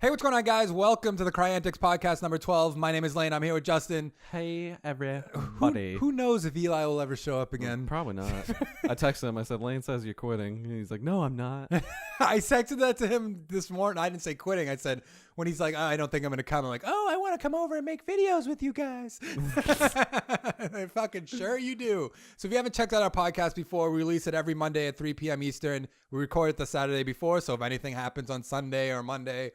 Hey, what's going on, guys? Welcome to the Cryantics podcast number 12. My name is Lane. I'm here with Justin. Hey, everybody. Who knows if Eli will ever show up again? Probably not. I texted him. I said, Lane says you're quitting. And he's like, no, I'm not. I texted that to him this morning. I didn't say quitting. I said, when he's like, I don't think I'm going to come. I'm like, I want to come over and make videos with you guys. Fucking sure you do. So if you haven't checked out our podcast before, we release it every Monday at 3 p.m. Eastern. We record it the Saturday before. So if anything happens on Sunday or Monday,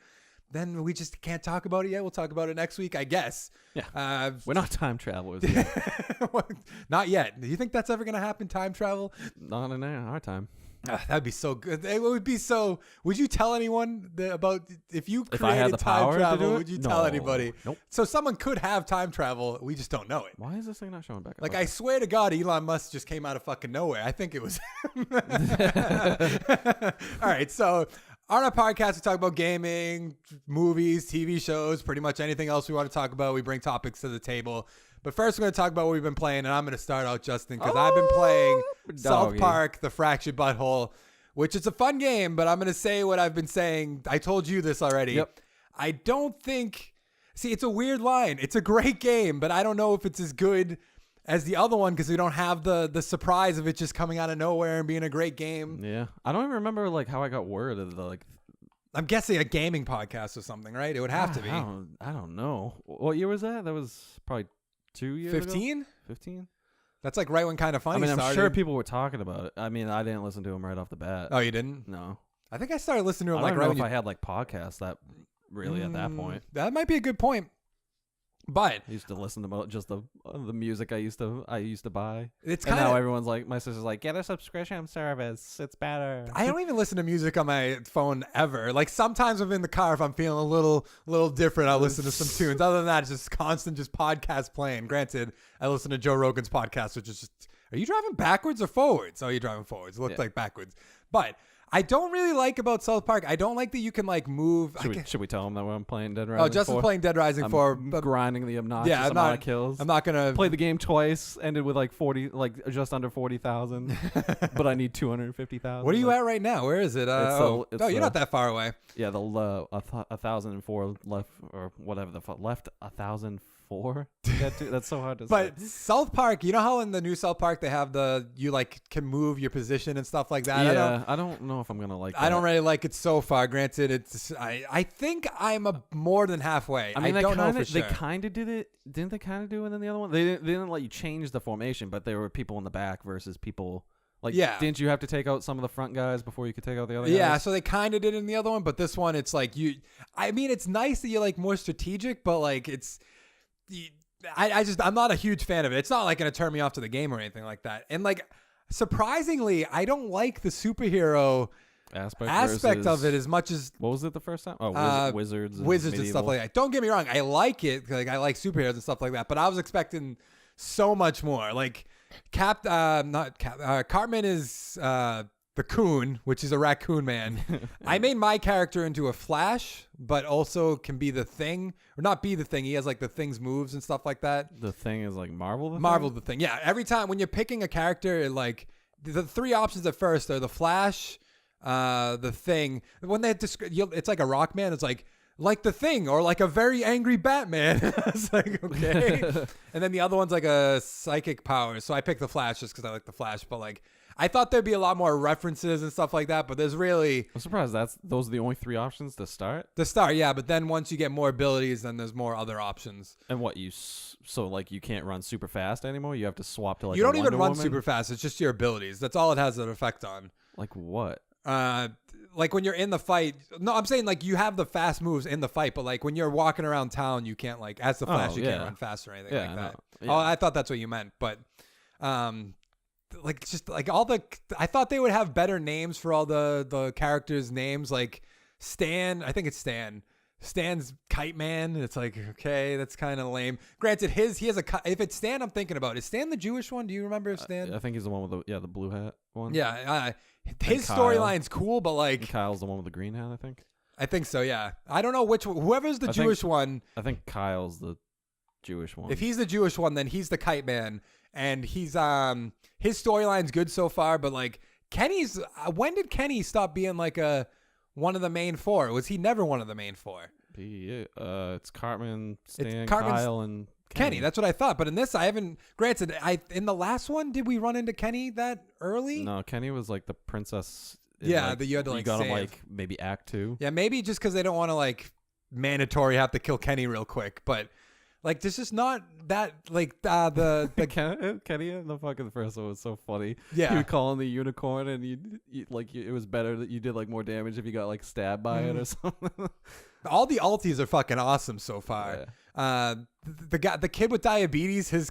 then we just can't talk about it yet. We'll talk about it next week, I guess. Yeah. We're not time travelers yet. Not yet. Do you think that's ever going to happen, time travel? Not in our time. That'd be so good. It would be so... Would you tell anyone about... If you created I had the time power travel, to do it? would you tell anybody? Nope. So someone could have time travel. We just don't know it. Why is this thing not showing back up? Like, I swear to God, Elon Musk just came out of fucking nowhere. I think it was him. All right, so... On our podcast, we talk about gaming, movies, TV shows, pretty much anything else we want to talk about. We bring topics to the table. But first, we're going to talk about what we've been playing, and I'm going to start out, Justin, because I've been playing South Park, The Fractured Butthole, which is a fun game, but I'm going to say what I've been saying. I told you this already. Yep. I don't think... See, it's a weird line. It's a great game, but I don't know if it's as good as the other one because we don't have the surprise of it just coming out of nowhere and being a great game. Yeah. I don't even remember like how I got word of the I'm guessing a gaming podcast or something, right? It would have to be. I don't know. What year was that? That was probably 2 years 15? ago? 15? That's like right when Kind of Funny started. I'm sure people were talking about it. I mean, I didn't listen to him right off the bat. Oh, you didn't? No. I think I started listening to him I don't know if when I had like podcasts that really at that point. That might be a good point. But I used to listen to just the music I used to buy. It's and kind now of everyone's like, my sister's like, get a subscription service. It's better. I don't even listen to music on my phone ever. Like sometimes I'm in the car if I'm feeling a little different, I'll listen to some tunes. Other than that, it's just constant podcast playing. Granted, I listen to Joe Rogan's podcast, which is just, are you driving backwards or forwards? Oh, you're driving forwards. It looked like backwards. But I don't really like about South Park. I don't like that you can like move. Should we tell them that I'm playing Dead Rising? Oh, Justin's playing Dead Rising 4. Grinding the obnoxious amount of kills. I'm not gonna play the game twice. Ended with like 40, like just under 40,000. But I need 250,000. What are you at right now? Where is it? You're not that far away. Yeah, the 1,004 left or whatever left 1,004. That's so hard to say. But South Park, you know how in the new South Park they have you like can move your position and stuff like that. Yeah, I don't know if I'm gonna like that. I don't really like it so far. Granted, I think I'm more than halfway. I mean, I don't know for sure. They kind of did it. Didn't they kind of do it in the other one? They didn't let you change the formation, but there were people in the back versus people. Like, didn't you have to take out some of the front guys before you could take out the other guys? Yeah, so they kind of did it in the other one, but this one, it's like I mean, it's nice that you're like more strategic, but like I'm not a huge fan of it. It's not like going to turn me off to the game or anything like that. And like, surprisingly, I don't like the superhero aspect of it as much as... What was it the first time? Oh, wizards and stuff like that. Don't get me wrong. I like it. Like, I like superheroes and stuff like that. But I was expecting so much more. Like, Cartman is... the Coon, which is a raccoon man. I made my character into a Flash, but also can be the Thing. Or not be the Thing. He has like the Thing's moves and stuff like that. The Thing is like Marvel the Thing. Yeah. Every time when you're picking a character, like the three options at first are the Flash, the Thing. When they it's like a rock man. It's like the Thing or like a very angry Batman. It's like, okay. And then the other one's like a psychic power. So I picked the Flash just because I like the Flash. But like, I thought there'd be a lot more references and stuff like that, but there's really... I'm surprised those are the only three options to start? To start, yeah, but then once you get more abilities, then there's more other options. And what, so like you can't run super fast anymore? You have to swap to like You don't even run super fast, it's just your abilities. That's all it has an effect on. Like what? Like when you're in the fight... No, I'm saying like you have the fast moves in the fight, but like when you're walking around town, you can't like... As the Flash, you can't run fast or anything like that. Yeah. Oh, I thought that's what you meant, but... like just like I thought they would have better names for all the characters' names, like Stan. I think it's Stan's Kite Man. It's like, okay, that's kind of lame. Granted, he has if it's Stan, I'm thinking about, is Stan the Jewish one? Do you remember if Stan? I think he's the one with the blue hat one. Yeah, his storyline's cool, but like and Kyle's the one with the green hat. I think so. Yeah, I don't know whoever's the Jewish one. I think Kyle's the Jewish one. If he's the Jewish one, then he's the Kite Man. And he's his storyline's good so far, but like Kenny's when did Kenny stop being like a one of the main four? Was he never one of the main four? It's Cartman, Stan, Cartman's Kyle, and Kenny. That's what I thought. But in this, I haven't. Granted, in the last one, did we run into Kenny that early? No, Kenny was like the princess. Yeah, that you had to like got save. him like maybe Act 2. Yeah, maybe just because they don't want to like mandatory have to kill Kenny real quick. But like, this is not that like the Kenny in the fucking first one was so funny. Yeah, he would call him the unicorn, and you like it was better that you did like more damage if you got like stabbed by it or something. All the alties are fucking awesome so far. Yeah. The kid with diabetes, his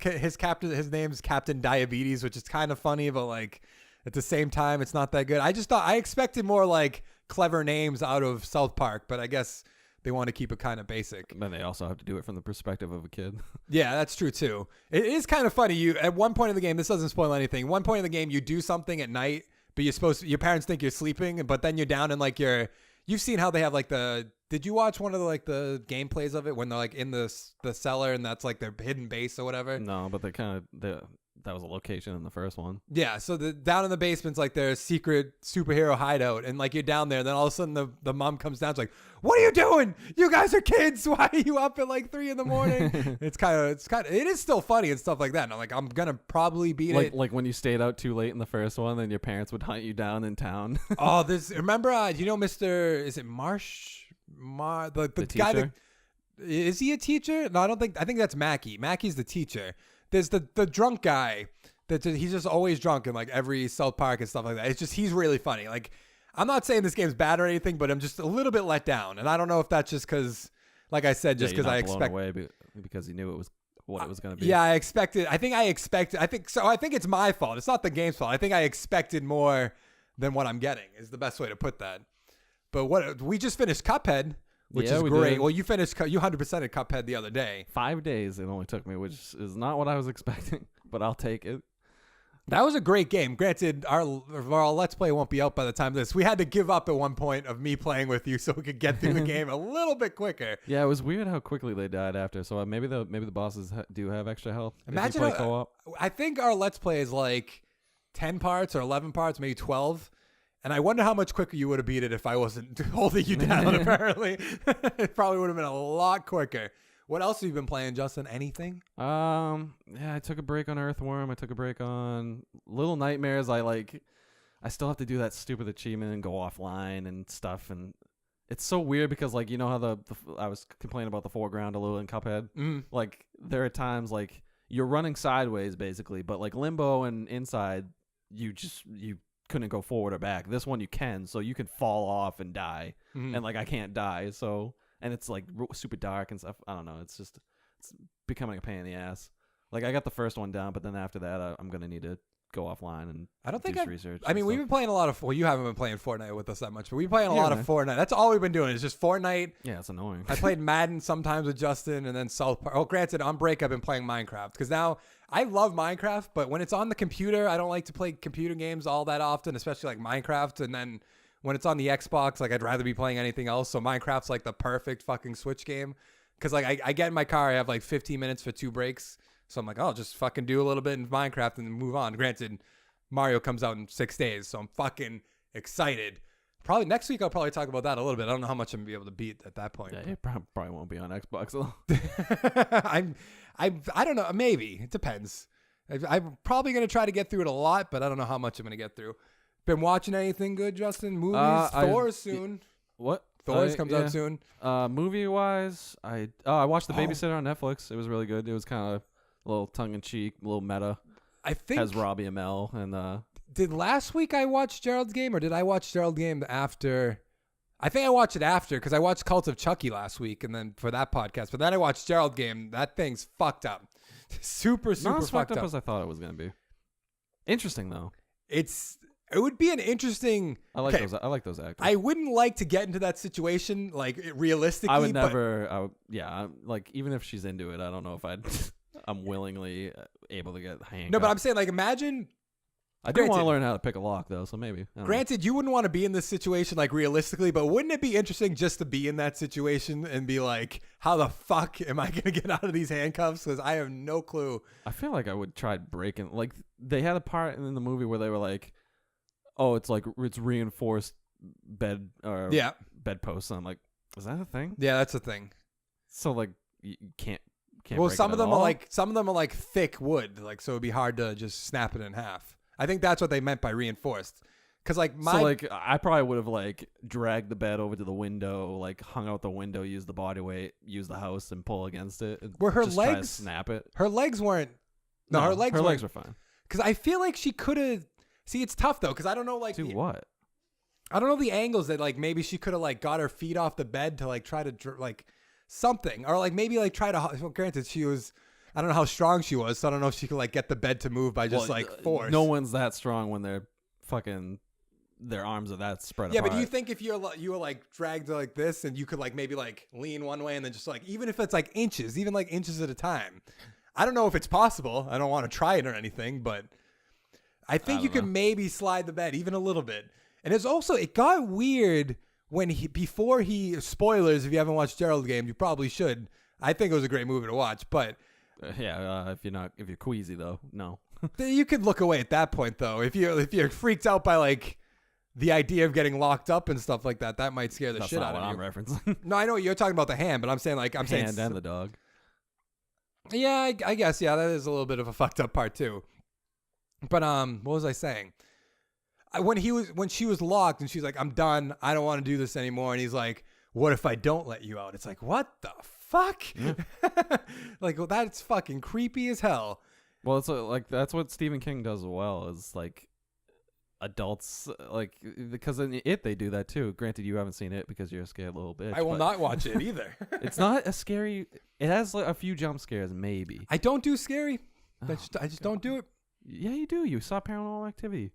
name's Captain Diabetes, which is kind of funny, but like at the same time, it's not that good. I expected more like clever names out of South Park, but I guess they want to keep it kind of basic. And then they also have to do it from the perspective of a kid. Yeah, that's true too. It is kind of funny. You at one point in the game, this doesn't spoil anything. One point in the game, you do something at night, but your parents think you're sleeping, but then you're down in like you've seen how they have like did you watch one of the gameplays of it when they're like in the cellar and that's like their hidden base or whatever? No, but that was a location in the first one. Yeah, so down in the basement's like their secret superhero hideout, and like you're down there, and then all of a sudden the mom comes down, it's like, "What are you doing? You guys are kids. Why are you up at like 3 a.m?" It is still funny and stuff like that. And I'm like, I'm gonna probably beat it. Like when you stayed out too late in the first one, then your parents would hunt you down in town. Oh, remember? You know, is it Marsh? The guy that is he a teacher? No, I don't think. I think that's Mackie. Mackie's the teacher. There's the drunk guy he's just always drunk in like every South Park and stuff like that. It's just he's really funny. Like, I'm not saying this game's bad or anything, but I'm just a little bit let down, and I don't know if that's just because, like I said, just because I expect away because you knew it was what it was going to be. Yeah, I think it's my fault. It's not the game's fault. I think I expected more than what I'm getting is the best way to put that. But we just finished Cuphead. Which is great. Did. Well, you 100%ed Cuphead the other day. 5 days it only took me, which is not what I was expecting, but I'll take it. That was a great game. Granted, our Let's Play won't be out by the time this. We had to give up at one point of me playing with you so we could get through the game a little bit quicker. Yeah, it was weird how quickly they died after. So maybe the bosses do have extra health. Imagine if you play co-op. I think our Let's Play is like 10 parts or 11 parts, maybe 12. And I wonder how much quicker you would have beat it if I wasn't holding you down, apparently. It probably would have been a lot quicker. What else have you been playing, Justin? Anything? Yeah, I took a break on Earthworm. I took a break on Little Nightmares. I still have to do that stupid achievement and go offline and stuff. And it's so weird because, like, you know how I was complaining about the foreground a little in Cuphead? Mm. Like, there are times, like, you're running sideways, basically. But, like, Limbo and Inside, you couldn't go forward or back. This one you can, so you can fall off and die. Mm-hmm. And like I can't die, so and it's like super dark and stuff. I don't know. It's becoming a pain in the ass. Like I got the first one down, but then after that, I'm gonna need to go offline and do research. I mean, we've been playing a lot of. Well, you haven't been playing Fortnite with us that much, but we've been playing a lot of Fortnite. That's all we've been doing is just Fortnite. Yeah, it's annoying. I played Madden sometimes with Justin, and then South Park. Oh, granted, on break I've been playing Minecraft because now I love Minecraft, but when it's on the computer, I don't like to play computer games all that often, especially like Minecraft. And then when it's on the Xbox, like I'd rather be playing anything else. So Minecraft's like the perfect fucking Switch game because like I get in my car, I have like 15 minutes for 2 breaks, so I'm like, oh, I'll just fucking do a little bit in Minecraft and then move on. Granted, Mario comes out in 6 days, so I'm fucking excited. Probably next week I'll probably talk about that a little bit. I don't know how much I'm gonna be able to beat at that point. Yeah, it probably won't be on Xbox though. I don't know. Maybe it depends. I'm probably gonna try to get through it a lot, but I don't know how much I'm gonna get through. Been watching anything good, Justin? Movies? Thor's soon. What? Thor's comes out soon. Movie wise, I watched The Babysitter on Netflix. It was really good. It was kind of a little tongue in cheek, a little meta. I think has Robbie Amell and did last week I watch Gerald's Game or did I watch Gerald's Game after? I think I watched it after because I watched Cult of Chucky last week and then for that podcast. But then I watched Gerald's Game. That thing's fucked up. Super not as fucked up as I thought it was gonna be. Interesting though. It would be an interesting. I like those actors. I wouldn't like to get into that situation like realistically. I would never. Like even if she's into it, I don't know if I'm willingly able to get handcuffed. No, but I'm saying like imagine. I do want to learn how to pick a lock though, so maybe. Granted, you wouldn't want to be in this situation like realistically, but wouldn't it be interesting just to be in that situation and be like, how the fuck am I going to get out of these handcuffs? Because I have no clue. I feel like I would try breaking. Like they had a part in the movie where they were like, oh, it's reinforced bed or Yeah. bedposts. And I'm like, is that a thing? Yeah, that's the thing. So like you can't. Well, break some it of at them all? are like thick wood, like so it'd be hard to just snap it in half. I think that's what they meant by reinforced. Cause like So like I probably would have like dragged the bed over to the window, like hung out the window, used the body weight, used the house, and pull against it. And Were her just try to legs- snap it? her legs weren't. No, her legs. were fine. Because I feel like she could have. See, it's tough though, because I don't know like Do what? I don't know the angles that like maybe she could have like got her feet off the bed to like try to like something, or like maybe like try to. Well, granted, she was. I don't know how strong she was, so I don't know if she could like get the bed to move by just like force. No one's that strong when they're fucking. Their arms are that spread Yeah, apart. but do you think if you were like dragged like this and you could like maybe like lean one way and then just like even if it's like inches, even like inches at a time, I don't know if it's possible. I don't want to try it or anything, but I think you could maybe slide the bed even a little bit. And it's also it got weird when before he spoilers if you haven't watched Gerald's Game, you probably should. I think it was a great movie to watch, but if you're queasy though, no. you could look away at that point though. If you're freaked out by like the idea of getting locked up and stuff like that, that might scare the shit out of you. That's not what I'm referencing. No, I know you're talking about the hand, but I'm saying like Hand and the dog. Yeah, I guess that is a little bit of a fucked up part too. But what was I saying? When she was locked and she's like, "I'm done. I don't want to do this anymore," and he's like, "What if I don't let you out?" It's like, what the fuck? Yeah. Like, well, that's fucking creepy as hell. Well, it's like that's what Stephen King does well. Is like adults like because in it they do that too. Granted, you haven't seen it because you're a scared little bitch. I will not watch it either. It's not a scary. It has like a few jump scares, maybe. I don't do scary. I Oh, just don't do it. Yeah, you do. You saw Paranormal Activity.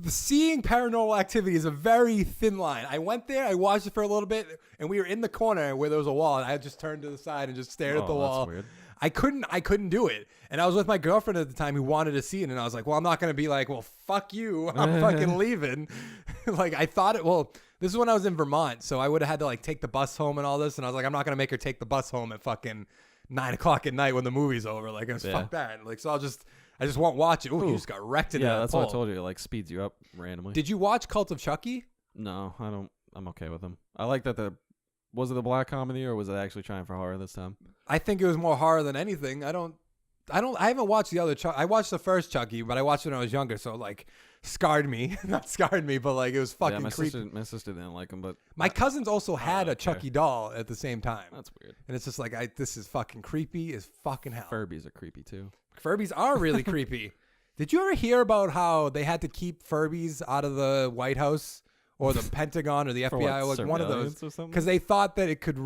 Seeing Paranormal Activity is a very thin line. I went there, I watched it for a little bit, and we were in the corner where there was a wall, and I just turned to the side and just stared at the wall. That's weird. I couldn't do it. And I was with my girlfriend at the time who wanted to see it, and I was like, well, I'm not going to be like, well, fuck you. I'm fucking leaving. Like, I thought this is when I was in Vermont, so I would have had to like take the bus home and all this, and I was like, I'm not going to make her take the bus home at fucking 9:00 at night when the movie's over. Like, it was fuck that. Like, so I just won't watch it. Ooh, you just got wrecked in that. Yeah, that's pole. what I told you. It like speeds you up randomly. Did you watch Cult of Chucky? No, I don't. I'm okay with them. I like that was it the black comedy or was it actually trying for horror this time? I think it was more horror than anything. I haven't watched the other Chucky. I watched the first Chucky, but I watched it when I was younger, so it like scarred me. Not scarred me, but like it was fucking creepy. My sister didn't like them, but My cousins also had a Chucky doll at the same time. that's weird. And it's just like this is fucking creepy as fucking hell. Furbies are creepy too. Furbies are really creepy. Did you ever hear about how they had to keep Furbies out of the White House or the Pentagon or the For FBI, what, like one of those, surveillance or something? because they thought that it could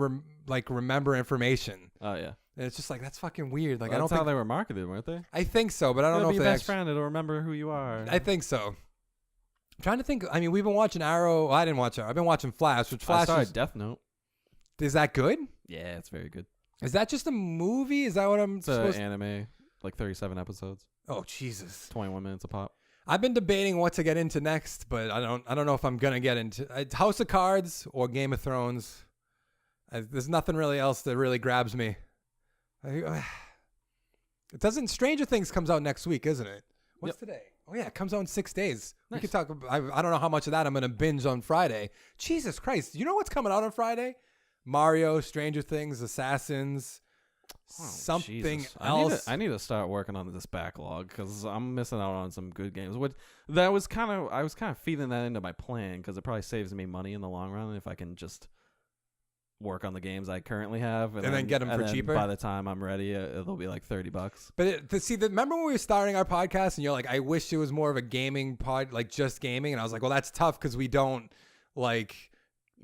remember information. Oh yeah. And it's just like that's fucking weird. Like Well, I don't that's how think they were marketed, weren't they? I think so, but I don't It'll know be if your they best actually. friend. It'll remember who you are. I think so. I'm trying to think. I mean, we've been watching Arrow. Well, I didn't watch Arrow. I've been watching Flash. Which I Flash started Death Note. is that good? Yeah, it's very good. Is that just a movie? Is that what I'm It's supposed? an anime, like 37 episodes, Oh Jesus! 21 minutes a pop. I've been debating what to get into next, but I don't know if I'm gonna get into House of Cards or Game of Thrones. There's nothing really else that really grabs me. It doesn't. Stranger Things comes out next week, isn't it? What's today? Oh yeah, it comes out in 6 days. Nice. We could talk. I don't know how much of that I'm gonna binge on Friday. Jesus Christ! You know what's coming out on Friday? Mario, Stranger Things, Assassins, something Jesus. else. I need to start working on this backlog because I'm missing out on some good games. I was kind of feeding that into my plan because it probably saves me money in the long run if I can just work on the games I currently have And then get 'em for cheaper? By the time I'm ready, it'll be like $30. But remember when we were starting our podcast and you're like, I wish it was more of a gaming pod, like just gaming, and I was like, well, that's tough because we don't like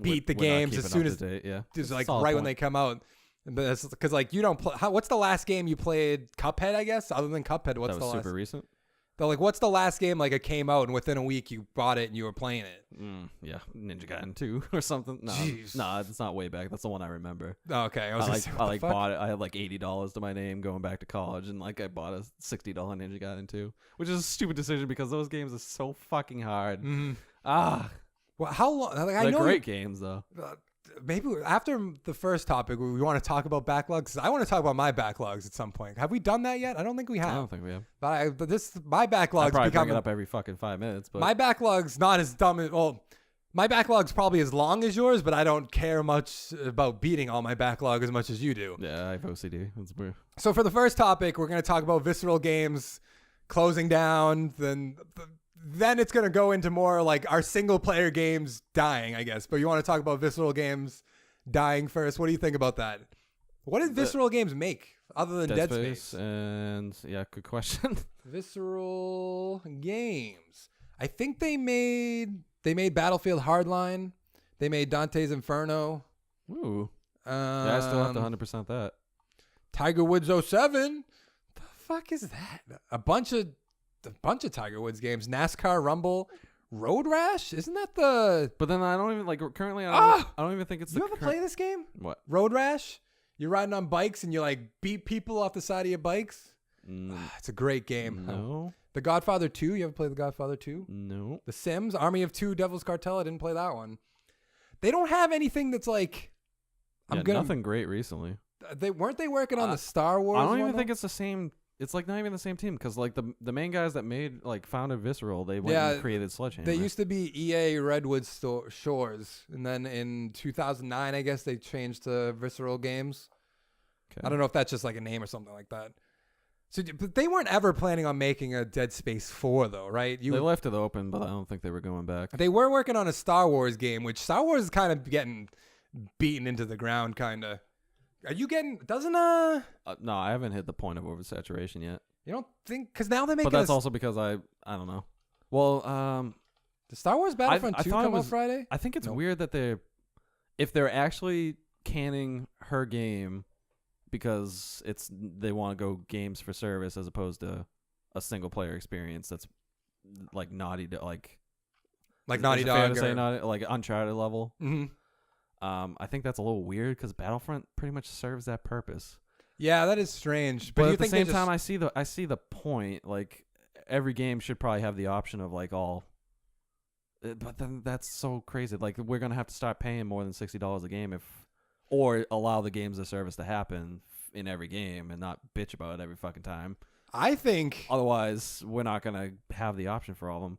beat the We're not games as keeping soon up as to date, yeah. just That's a like solid right when point. they come out. But because like you don't play. What's the last game you played? Cuphead, I guess. Other than Cuphead, what's that the was last? super recent. But like, what's the last game like it came out and within a week you bought it and you were playing it? Yeah, Ninja Gaiden 2 or something. No, Jeez. no, it's not way back. That's the one I remember. Oh, okay, I bought it. I had like $80 to my name going back to college, and like I bought a $60 Ninja Gaiden 2, which is a stupid decision because those games are so fucking hard. Well, how long? Like, I They're know great games though. maybe after the first topic, we want to talk about backlogs. 'Cause I want to talk about my backlogs at some point. Have we done that yet? I don't think we have. I don't think we have. But my I backlogs probably become bring it up every fucking 5 minutes, but my backlog's not as dumb as well. My backlog's probably as long as yours, but I don't care much about beating all my backlog as much as you do. Yeah, I have OCD. That's weird. So for the first topic, we're going to talk about visceral games closing down. Then it's going to go into more like our single player games dying, I guess. But you want to talk about visceral games dying first? What do you think about that? What did visceral games make other than Dead Space? And yeah, good question. Visceral games. I think they made Battlefield Hardline. They made Dante's Inferno. Ooh. Yeah, I still have to 100% that. Tiger Woods 07. The fuck is that? A bunch of Tiger Woods games. NASCAR Rumble. Road Rash? Isn't that the... But then I don't even, like, currently, I don't even think it's You ever play this game? What? Road Rash? You're riding on bikes and you, like, beat people off the side of your bikes? It's a great game. No. The Godfather 2. You ever play The Godfather 2? No. The Sims. Army of Two. Devil's Cartel. I didn't play that one. They don't have anything that's, like... Nothing great recently. Weren't they working on the Star Wars I don't one, even though? think it's the same... It's like not even the same team because like the main guys that founded Visceral, they went and created Sledgehammer. They used to be EA Redwood Shores, and then in 2009, I guess they changed to Visceral Games. Okay. I don't know if that's just like a name or something like that. So, but they weren't ever planning on making a Dead Space 4, though, right? They left it open, but I don't think they were going back. They were working on a Star Wars game, which Star Wars is kind of getting beaten into the ground, kind of. Are you getting? No, I haven't hit the point of oversaturation yet. You don't think? Because now they're making. But that's also because I don't know. Well, the Star Wars Battlefront 2 come out Friday. I think it's weird that if they're actually canning her game because they want to go games for service as opposed to a single player experience that's like Naughty Dog, like Naughty Dog, like Uncharted level. Mm-hmm. I think that's a little weird because Battlefront pretty much serves that purpose. Yeah, that is strange. But at the same time, I see the point. Like every game should probably have the option of like all. But then that's so crazy. Like we're gonna have to start paying more than $60 a game or allow the games of service to happen in every game and not bitch about it every fucking time. I think otherwise we're not gonna have the option for all of them.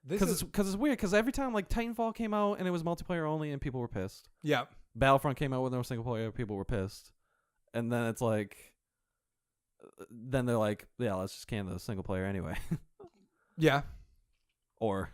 Because it's weird. Because every time like Titanfall came out and it was multiplayer only and people were pissed. Yeah. Battlefront came out with no single player, people were pissed. And then it's like, then they're like, yeah, let's just can the single player anyway. Yeah. Or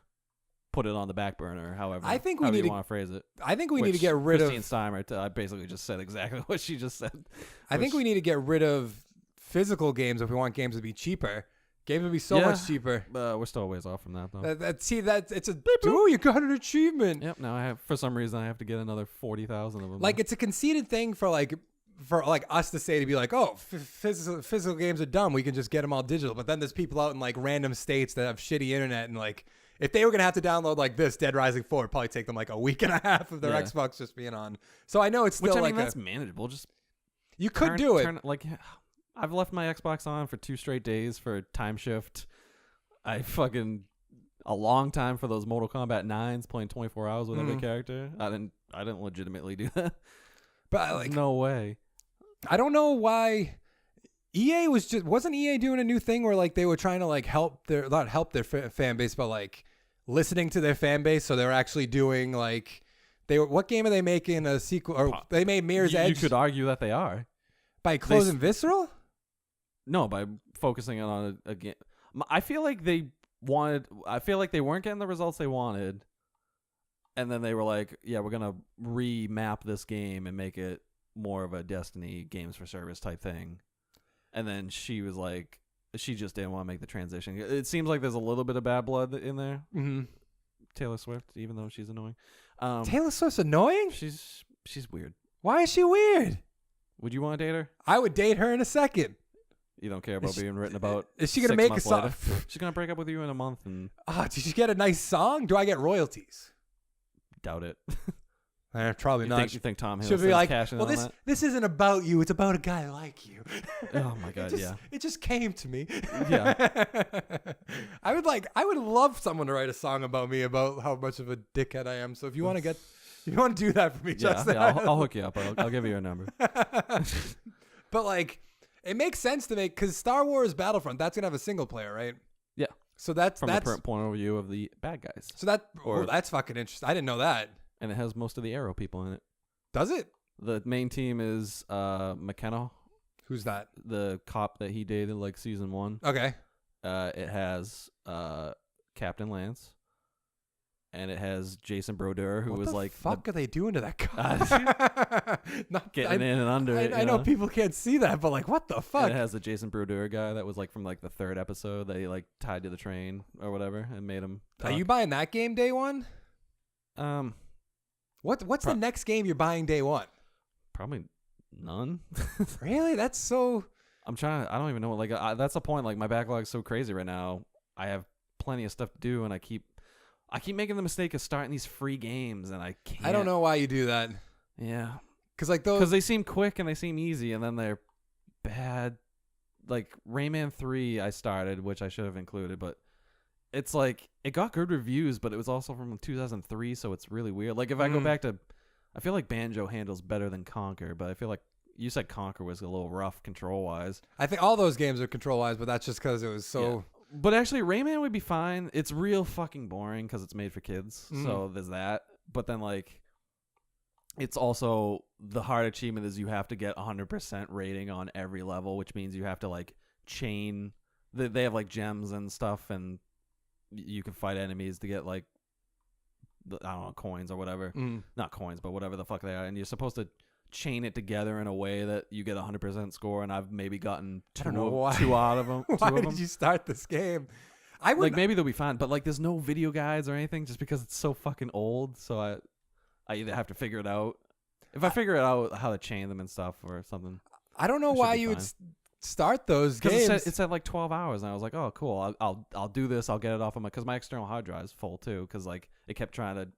put it on the back burner, however you want to phrase it. I think we need to get rid Christine Steimer, I basically just said exactly what she just said. I think we need to get rid of physical games if we want games to be cheaper. Games would be so much cheaper. We're still a ways off from that, though. It's a ooh, you got an achievement. Yep. Now for some reason I have to get another 40,000 of them. Like it's a conceited thing for us to say to be like, oh, physical games are dumb. We can just get them all digital. But then there's people out in like random states that have shitty internet and like if they were gonna have to download like this Dead Rising 4, it'd probably take them like a week and a half of their Xbox just being on. So I know it's still that's manageable. Just you could do it. Like I've left my Xbox on for 2 straight days for time shift. I fucking a long time for those Mortal Kombat 9s playing 24 hours with every character. I didn't legitimately do that. But like no way. I don't know why EA wasn't EA doing a new thing where like they were trying to like not help their fan base, but like listening to their fan base. So they were actually doing like what game are they making a sequel or they made Mirror's Edge? You could argue that they are by closing Visceral. No, by focusing on a game. I feel like they weren't getting the results they wanted, and then they were like, "Yeah, we're gonna remap this game and make it more of a Destiny games for service type thing." And then she was like, she just didn't want to make the transition. It seems like there's a little bit of bad blood in there. Mm-hmm. Taylor Swift, even though she's annoying. Taylor Swift's annoying? She's weird. Why is she weird? Would you want to date her? I would date her in a second. You don't care about being written about. Is she gonna make a song? She's gonna break up with you in a month and. Did you get a nice song? Do I get royalties? Doubt it. Probably not. You think Tom Hiddleston's She'll be like, cashing well, on that? this isn't about you. It's about a guy like you. Oh my god, It just came to me. Yeah. I would love someone to write a song about me about how much of a dickhead I am. So if you want to do that for me, Justin, I'll hook you up. I'll give you your number. But like, it makes sense to make because Star Wars Battlefront that's gonna have a single player, right? Yeah. So that's from the point of view of the bad guys. So that's fucking interesting. I didn't know that. And it has most of the Arrow people in it. Does it? The main team is McKenna. Who's that? The cop that he dated like season 1. Okay. It has Captain Lance. And it has Jason Brodeur, who was like... What the fuck are they doing to that guy? Getting in and under it. I know people can't see that, but like, what the fuck? And it has the Jason Brodeur guy that was like from like the 3rd episode that he like tied to the train or whatever and made him talk. Are you buying that game day one? What's the next game you're buying day one? Probably none. Really? That's so... I don't even know. Like, that's the point. Like, my backlog's so crazy right now. I have plenty of stuff to do, and I keep making the mistake of starting these free games, and I can't. I don't know why you do that. Yeah. Because they seem quick and they seem easy, and then they're bad. Like, Rayman 3 I started, which I should have included, but it's like, it got good reviews, but it was also from 2003, so it's really weird. Like, if I go back to... I feel like Banjo handles better than Conquer, but I feel like you said Conquer was a little rough control-wise. I think all those games are control-wise, but that's just because it was so... Yeah. But actually, Rayman would be fine. It's real fucking boring because it's made for kids, so there's that. But then, like, it's also... The hard achievement is you have to get 100% rating on every level, which means you have to, like, chain... They have, like, gems and stuff, and you can fight enemies to get, like, I don't know, coins or whatever. Not coins, but whatever the fuck they are. And you're supposed to chain it together in a way that you get 100% score, and I've maybe gotten two out of them. Why did you start this game? I would like maybe they'll be fine, but like there's no video guides or anything just because it's so fucking old. So I either have to figure it out. If I figure it out how to chain them and stuff or something. I don't know why you would start those games. It's at like 12 hours, and I was like, oh cool, I'll do this. I'll get it off of because my external hard drive is full too. Because like it kept trying to.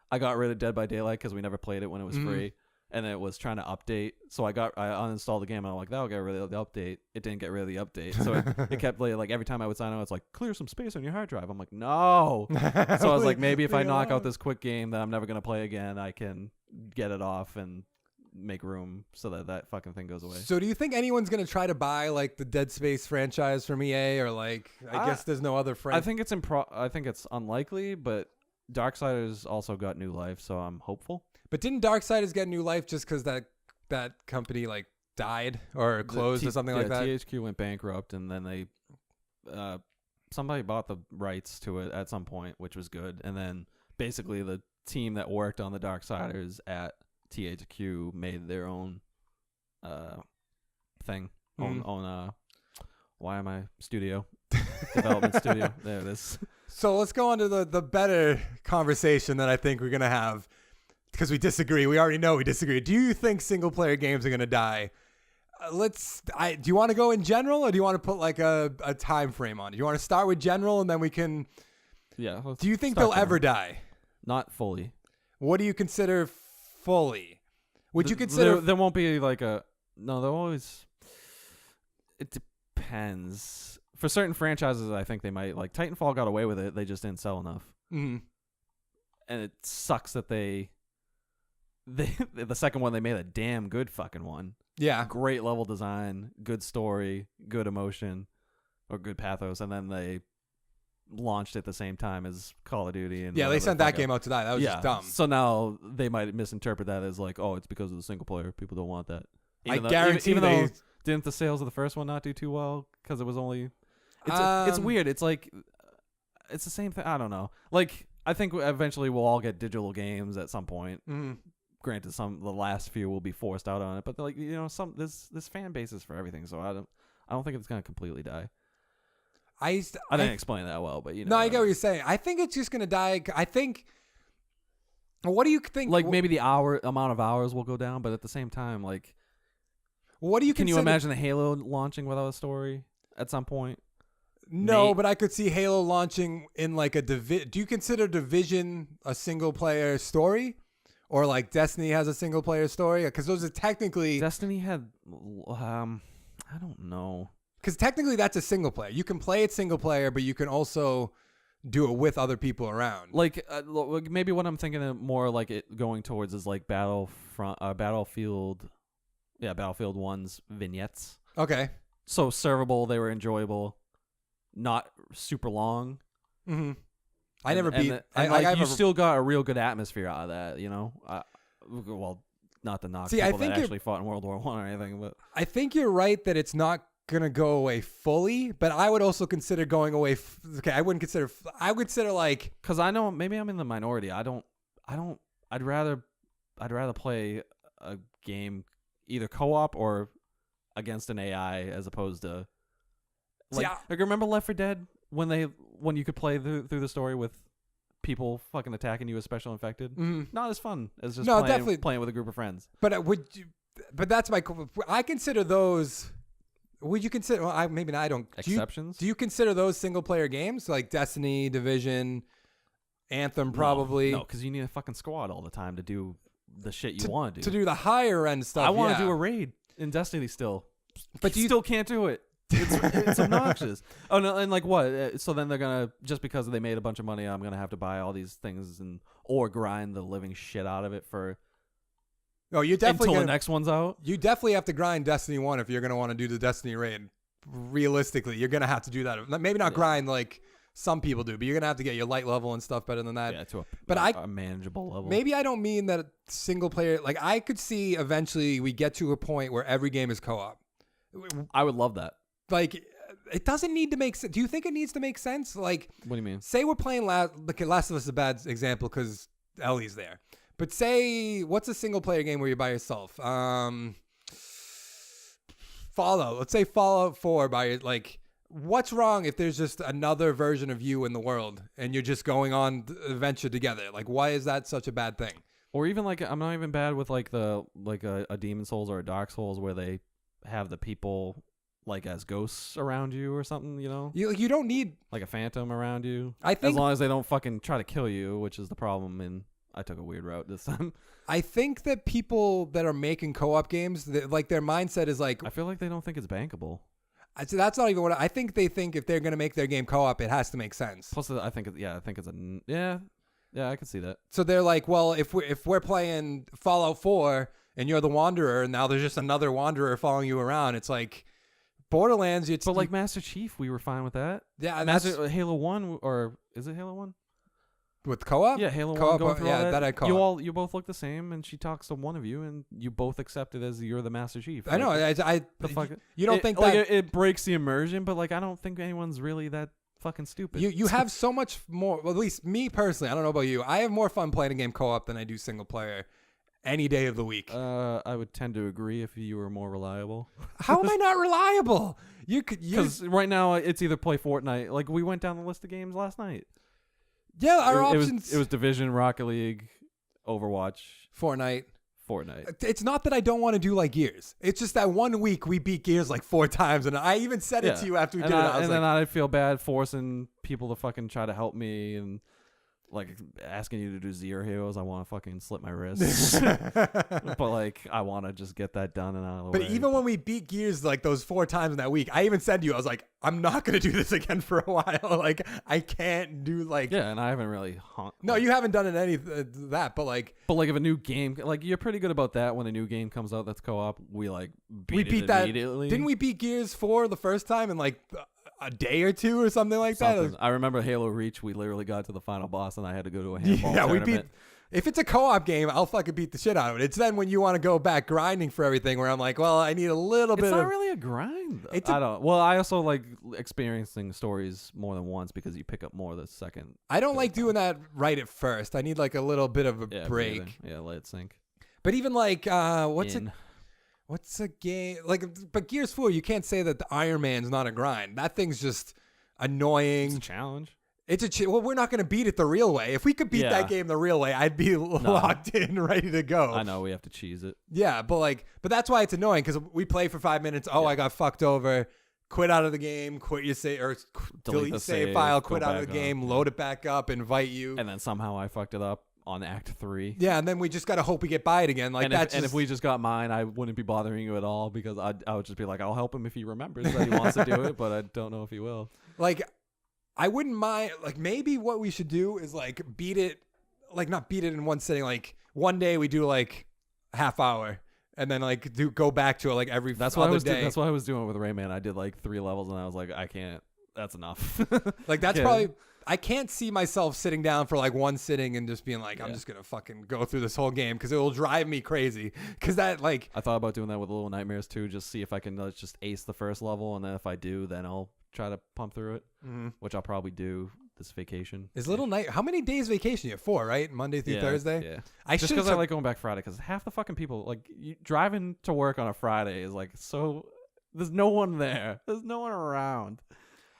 I got rid of Dead by Daylight because we never played it when it was free. And it was trying to update, so I uninstalled the game, and I'm like, that'll get rid of the update. It didn't get rid of the update, so it kept like every time I would sign out, it's like clear some space on your hard drive. I'm like, no. So I was like, maybe if I knock out this quick game that I'm never gonna play again, I can get it off and make room so that fucking thing goes away. So do you think anyone's gonna try to buy like the Dead Space franchise from EA, or like I guess there's no other I think it's unlikely, but Darksiders also got new life, so I'm hopeful. But didn't Darksiders get new life just because that company like died or closed or something like that? THQ went bankrupt, and then they somebody bought the rights to it at some point, which was good. And then basically the team that worked on the Darksiders at THQ made their own thing. Why am I studio? Development studio. There it is. So let's go on to the better conversation that I think we're going to have. Because we disagree. We already know we disagree. Do you think single player games are going to die? Do you want to go in general, or do you want to put like a time frame on it? Do you want to start with general and then we can... Yeah. Do you think they'll ever die? Not fully. What do you consider fully? Would you consider... There won't be like a... No, there always... It depends. For certain franchises, I think they might... Like Titanfall got away with it. They just didn't sell enough. Mm-hmm. And it sucks that the second one, they made a damn good fucking one. Yeah. Great level design, good story, good emotion, or good pathos, and then they launched at the same time as Call of Duty. And they sent that game out to die. That was just dumb. So now they might misinterpret that as like, oh, it's because of the single player. People don't want that. Even though didn't the sales of the first one not do too well because it was only... It's weird. It's like... It's the same thing. I don't know. Like, I think eventually we'll all get digital games at some point. Mm-hmm. Granted, the last few will be forced out on it, but like this fan bases for everything, so I don't think it's gonna completely die. I didn't explain that well, but No, I get what you're saying. I think it's just gonna die. I think. What do you think? Like maybe the amount of hours will go down, but at the same time, like, what do you? Can you imagine the Halo launching without a story at some point? No, but I could see Halo launching in like a Do you consider Division a single player story? Or like Destiny has a single player story? Because those are technically... Destiny had... I don't know. Because technically that's a single player. You can play it single player, but you can also do it with other people around. Like maybe what I'm thinking of more like it going towards is like Battlefield 1's vignettes. Okay. So servable, they were enjoyable. not super long. Mm-hmm. I never beat. You still got a real good atmosphere out of that, you know. Well, not to knock people that actually fought in World War I or anything, but I think you're right that it's not gonna go away fully. But I would also consider going away. Okay, I wouldn't consider. I would consider like because I know maybe I'm in the minority. I'd rather play a game either co-op or against an AI as opposed to like remember Left 4 Dead when you could play through the story with people fucking attacking you as special infected. Not as fun as just playing with a group of friends. But but that's I consider those. Would you consider? Well, maybe I don't. Exceptions. Do you consider those single player games like Destiny, Division, Anthem? Probably no, because you need a fucking squad all the time to do the shit you want to do. To do the higher end stuff. I want to do a raid in Destiny still, but you still can't do it. It's obnoxious. Oh no, and like what? So then they're gonna, just because they made a bunch of money, I'm gonna have to buy all these things or grind the living shit out of it for. Oh, you definitely until the next one's out. You definitely have to grind Destiny 1 if you're gonna want to do the Destiny raid. Realistically, you're gonna have to do that. Maybe not grind like some people do, but you're gonna have to get your light level and stuff better than that. Yeah, to a manageable level. Maybe I don't mean that single player. Like I could see eventually we get to a point where every game is co-op. I would love that. Like, it doesn't need to make sense. Do you think it needs to make sense? Like, what do you mean? Say we're playing Last of Us is a bad example because Ellie's there. But say, what's a single player game where you're by yourself? Fallout. Let's say Fallout 4 what's wrong if there's just another version of you in the world and you're just going on the adventure together? Like, why is that such a bad thing? Or even like, I'm not even bad with like a Demon Souls or a Dark Souls where they have the people like as ghosts around you or something, you know? You don't need like a phantom around you. I think, as long as they don't fucking try to kill you, which is the problem. And I took a weird route this time. I think that people that are making co-op games, like their mindset is like, I feel like they don't think it's bankable. So that's not even what I think. They think if they're going to make their game co-op, it has to make sense. Plus, I think it's I can see that. So they're like, well, if we're playing Fallout 4 and you're the Wanderer, and now there's just another Wanderer following you around, it's like Borderlands. But like Master Chief, we were fine with that. Yeah, Halo 1, or is it Halo 1? With co-op? Yeah, Halo co-op, 1 going through all that. That I co-op. You both look the same, and she talks to one of you, and you both accept it as you're the Master Chief. I know. The fuck? You don't think like that it breaks the immersion, but like I don't think anyone's really that fucking stupid. You have so much more. Well, at least me personally, I don't know about you. I have more fun playing a game co-op than I do single player any day of the week. I would tend to agree if you were more reliable. How am I not reliable? Because right now it's either play Fortnite. Like we went down the list of games last night. Yeah, our options. It was Division, Rocket League, Overwatch, Fortnite. Fortnite. It's not that I don't want to do like Gears. It's just that one week we beat Gears like 4 times, and I even said it to you after we did it. Then I'd feel bad forcing people to fucking try to help me and like asking you to do Zero Heroes. I want to fucking slit my wrists, but like I want to just get that done and out of the way. But even when we beat Gears like those 4 times in that week, I even said to you, I was like, I'm not gonna do this again for a while. Like I can't do like and I haven't really. No, you haven't done it any that, but like if a new game, like you're pretty good about that when a new game comes out that's co-op. We beat that immediately. Didn't we beat Gears 4 the first time in like a day or two or something like that? I remember Halo Reach. We literally got to the final boss, and I had to go to a handball tournament. We beat. If it's a co-op game, I'll fucking beat the shit out of it. It's then when you want to go back grinding for everything, where I'm like, well, I need a little bit. It's not really a grind. I don't. Well, I also like experiencing stories more than once because you pick up more the second. I don't like doing that right at first. I need like a little bit of a break. Yeah, let it sink. But even like, what's a game like? But Gears 4, you can't say that the Iron Man's not a grind. That thing's just annoying. It's a challenge. Well, we're not going to beat it the real way. If we could beat that game the real way, I'd be locked in, ready to go. I know we have to cheese it. Yeah, but that's why it's annoying because we play for 5 minutes. Oh, I got fucked over. Quit out of the game. Quit your save or delete the save file. Quit out of the game. Load it back up. Invite you. And then somehow I fucked it up on Act 3. Yeah, and then we just gotta hope we get by it again. Like and if we just got mine, I wouldn't be bothering you at all because I would just be like, I'll help him if he remembers that he wants to do it, but I don't know if he will. Like. I wouldn't mind, like, maybe what we should do is, like, beat it, like, not beat it in one sitting. Like, one day we do, like, half hour, and then, like, go back to it, like, every other day. That's what I was doing with Rayman. I did, like, 3 levels, and I was like, I can't. that's enough. Like that's Yeah. probably. I can't see myself sitting down for like one sitting and just being like, I'm just gonna fucking go through this whole game because it will drive me crazy. Because that like I thought about doing that with Little Nightmares too, just see if I can just ace the first level, and then if I do, then I'll try to pump through it, which I'll probably do this vacation. is Little Night. How many days vacation you have? 4, right? Monday through Thursday. Yeah, I just should because I like going back Friday, because half the fucking people like driving to work on a Friday is like so. There's no one there. There's no one around.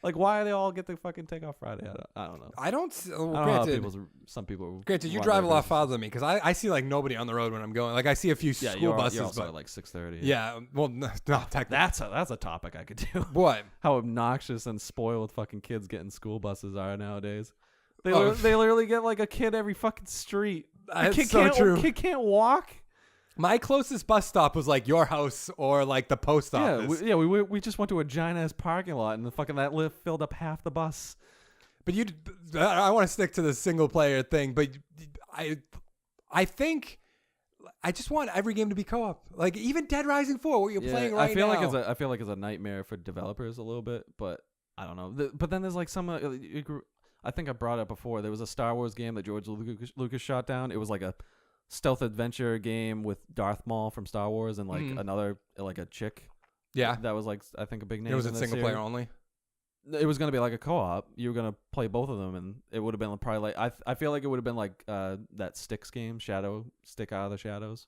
Like, why do they all get to fucking take off Friday? I don't know. I don't. I don't know how Granted, some people. granted, you want drive a their lot business. farther than me because I see like nobody on the road when I'm going. Like I see a few Yeah, school you're buses, also but at like 6:30. yeah. Well, no, technically. That's a topic I could do. What? How obnoxious and spoiled fucking kids getting school buses are nowadays. They Oh. they literally get like a kid every fucking street. That's kid so can't, true. Kid can't walk. My closest bus stop was like your house or like the post office. We just went to a giant ass parking lot, and the fucking that lift filled up half the bus. But I want to stick to the single player thing. But I think I just want every game to be co-op. Like even Dead Rising 4, what you're playing right I feel now. like I feel like it's a nightmare for developers a little bit, but I don't know. But then there's like some. I think I brought it up before. There was a Star Wars game that George Lucas shot down. It was like a stealth adventure game with Darth Maul from Star Wars and like another like a chick. Yeah, that was like I think a big name. it was in a that single series. player only. It was gonna be like a co-op. You were gonna play both of them, and it would have been probably like I feel like it would have been like that Styx game, Stick Out of the Shadows.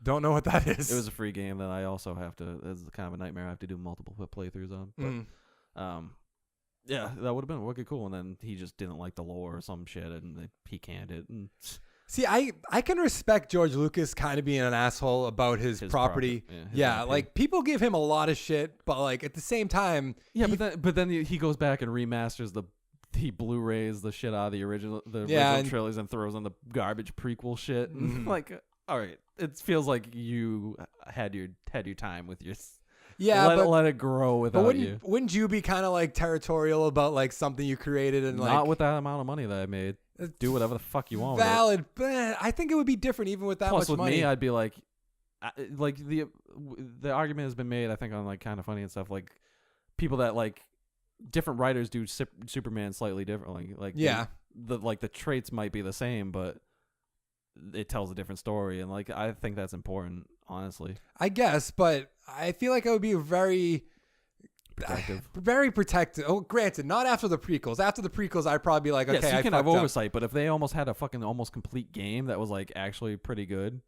Don't know what that is. It was a free game that I also have to. It's kind of a nightmare. I have to do multiple playthroughs on. But yeah, that would have been wicked cool. And then he just didn't like the lore or some shit, and he canned it. And See, I can respect George Lucas kind of being an asshole about his property. Yeah, like people give him a lot of shit, but like at the same time, but then he goes back and remasters he Blu-rays the shit out of the original trilogies and throws on the garbage prequel shit. And like, all right, it feels like you had your time with your. Yeah, let it grow without you. Wouldn't you be kind of like territorial about like something you created and not with that amount of money that I made? Do whatever the fuck you want. Valid, but I think it would be different even with that Plus, much with money. me, I'd be like the argument has been made. I think on like Kind of Funny and stuff. Like people that like different writers do Superman slightly differently. Like the traits might be the same, but it tells a different story, and like I think that's important. Honestly, I guess, but I feel like I would be very protective. Oh, granted, not after the prequels. After the prequels, I'd probably be like, okay, so you I can have fucked up. oversight, but if they almost had a fucking almost complete game that was like actually pretty good.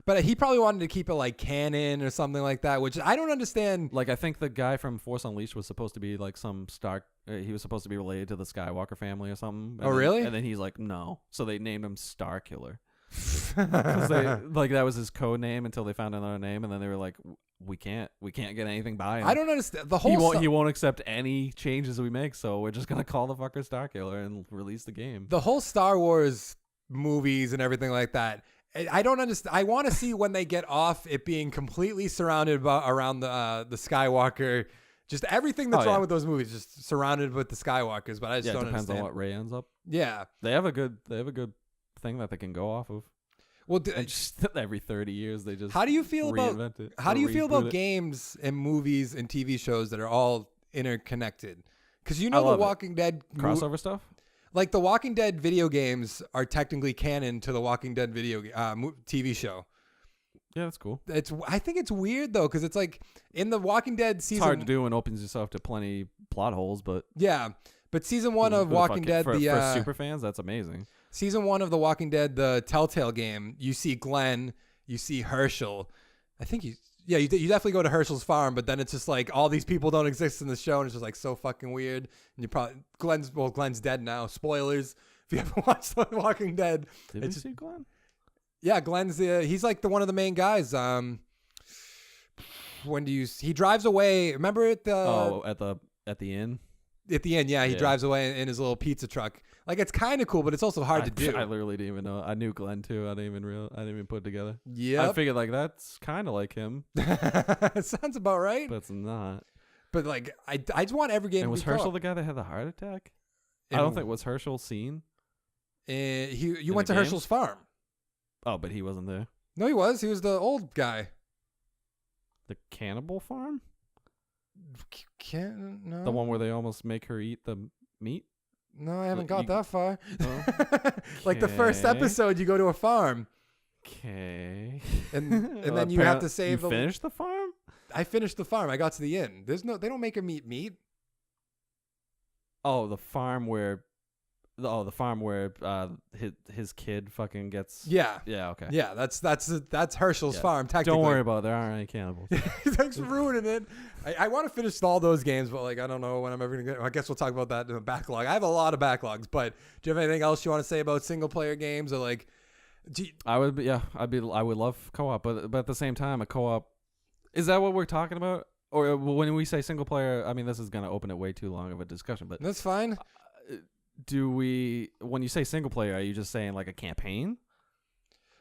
But he probably wanted to keep it like canon or something like that, which I don't understand. Like I think the guy from Force Unleashed was supposed to be like some Stark. He was supposed to be related to the Skywalker family or something. Really? And then he's like, no. So they named him Starkiller. Like that was his code name until they found another name, and then they were like, we can't get anything by him. I don't understand the whole. He won't accept any changes we make, so we're just gonna call the fucker Starkiller and release the game. The whole Star Wars movies and everything like that. I don't understand. I want to see when they get off it being completely surrounded around the Skywalker. Just everything that's wrong with those movies, just surrounded with the Skywalkers. But I just don't it depends understand. on what Rey ends up. Yeah, they have a good thing that they can go off of. Well, and just every 30 years they just how do you feel about it? How do you feel about games and movies and TV shows that are all interconnected? Because The Walking Dead crossover stuff. Like the Walking Dead video games are technically canon to the Walking Dead TV show. Yeah, that's cool. I think it's weird though, because it's like in the Walking Dead season. It's hard to do and opens yourself to plenty plot holes, but yeah. But season 1 of Walking Dead, for super fans, that's amazing. Season 1 of The Walking Dead, the Telltale game, you see Glenn, you see Herschel. I think you definitely go to Herschel's farm, but then it's just like all these people don't exist in the show, and it's just like so fucking weird. And you probably Glenn's dead now. Spoilers if you haven't watched The Walking Dead. Did you see Glenn? Yeah, Glenn's he's like one of the main guys. He drives away? Remember at the at the inn. At the end, he drives away in his little pizza truck. Like it's kind of cool, but it's also hard to do. I literally didn't even know. I knew Glenn too. I didn't even put it together. Yeah, I figured like that's kind of like him. It sounds about right, but it's not. But like, I just want every game. And to was be Herschel the guy that had the heart attack? I don't think was Herschel seen. You went to Herschel's farm. Oh, but he wasn't there. No, he was. He was the old guy. The cannibal farm? Can't no. The one where they almost make her eat the meat. No, I haven't Like, got you- that far. No? Like the first Okay. episode, you go to a farm, Okay. and then you have to save. You finish the farm? I finished the farm. I got to the inn. They don't make him eat meat. Oh, the farm where his kid fucking gets. Yeah, Yeah. Okay. yeah. That's Herschel's Yeah. farm. Technically, Don't worry about it. There aren't any cannibals. Thanks for ruining it. I want to finish all those games, but like I don't know when I'm ever gonna get. I guess we'll talk about that in the backlog. I have a lot of backlogs, but do you have anything else you want to say about single player games or like? I would love co-op, but at the same time, a co-op. Is that what we're talking about? Or when we say single player, I mean this is gonna open it way too long of a discussion. But That's fine. when you say single player, are you just saying like a campaign?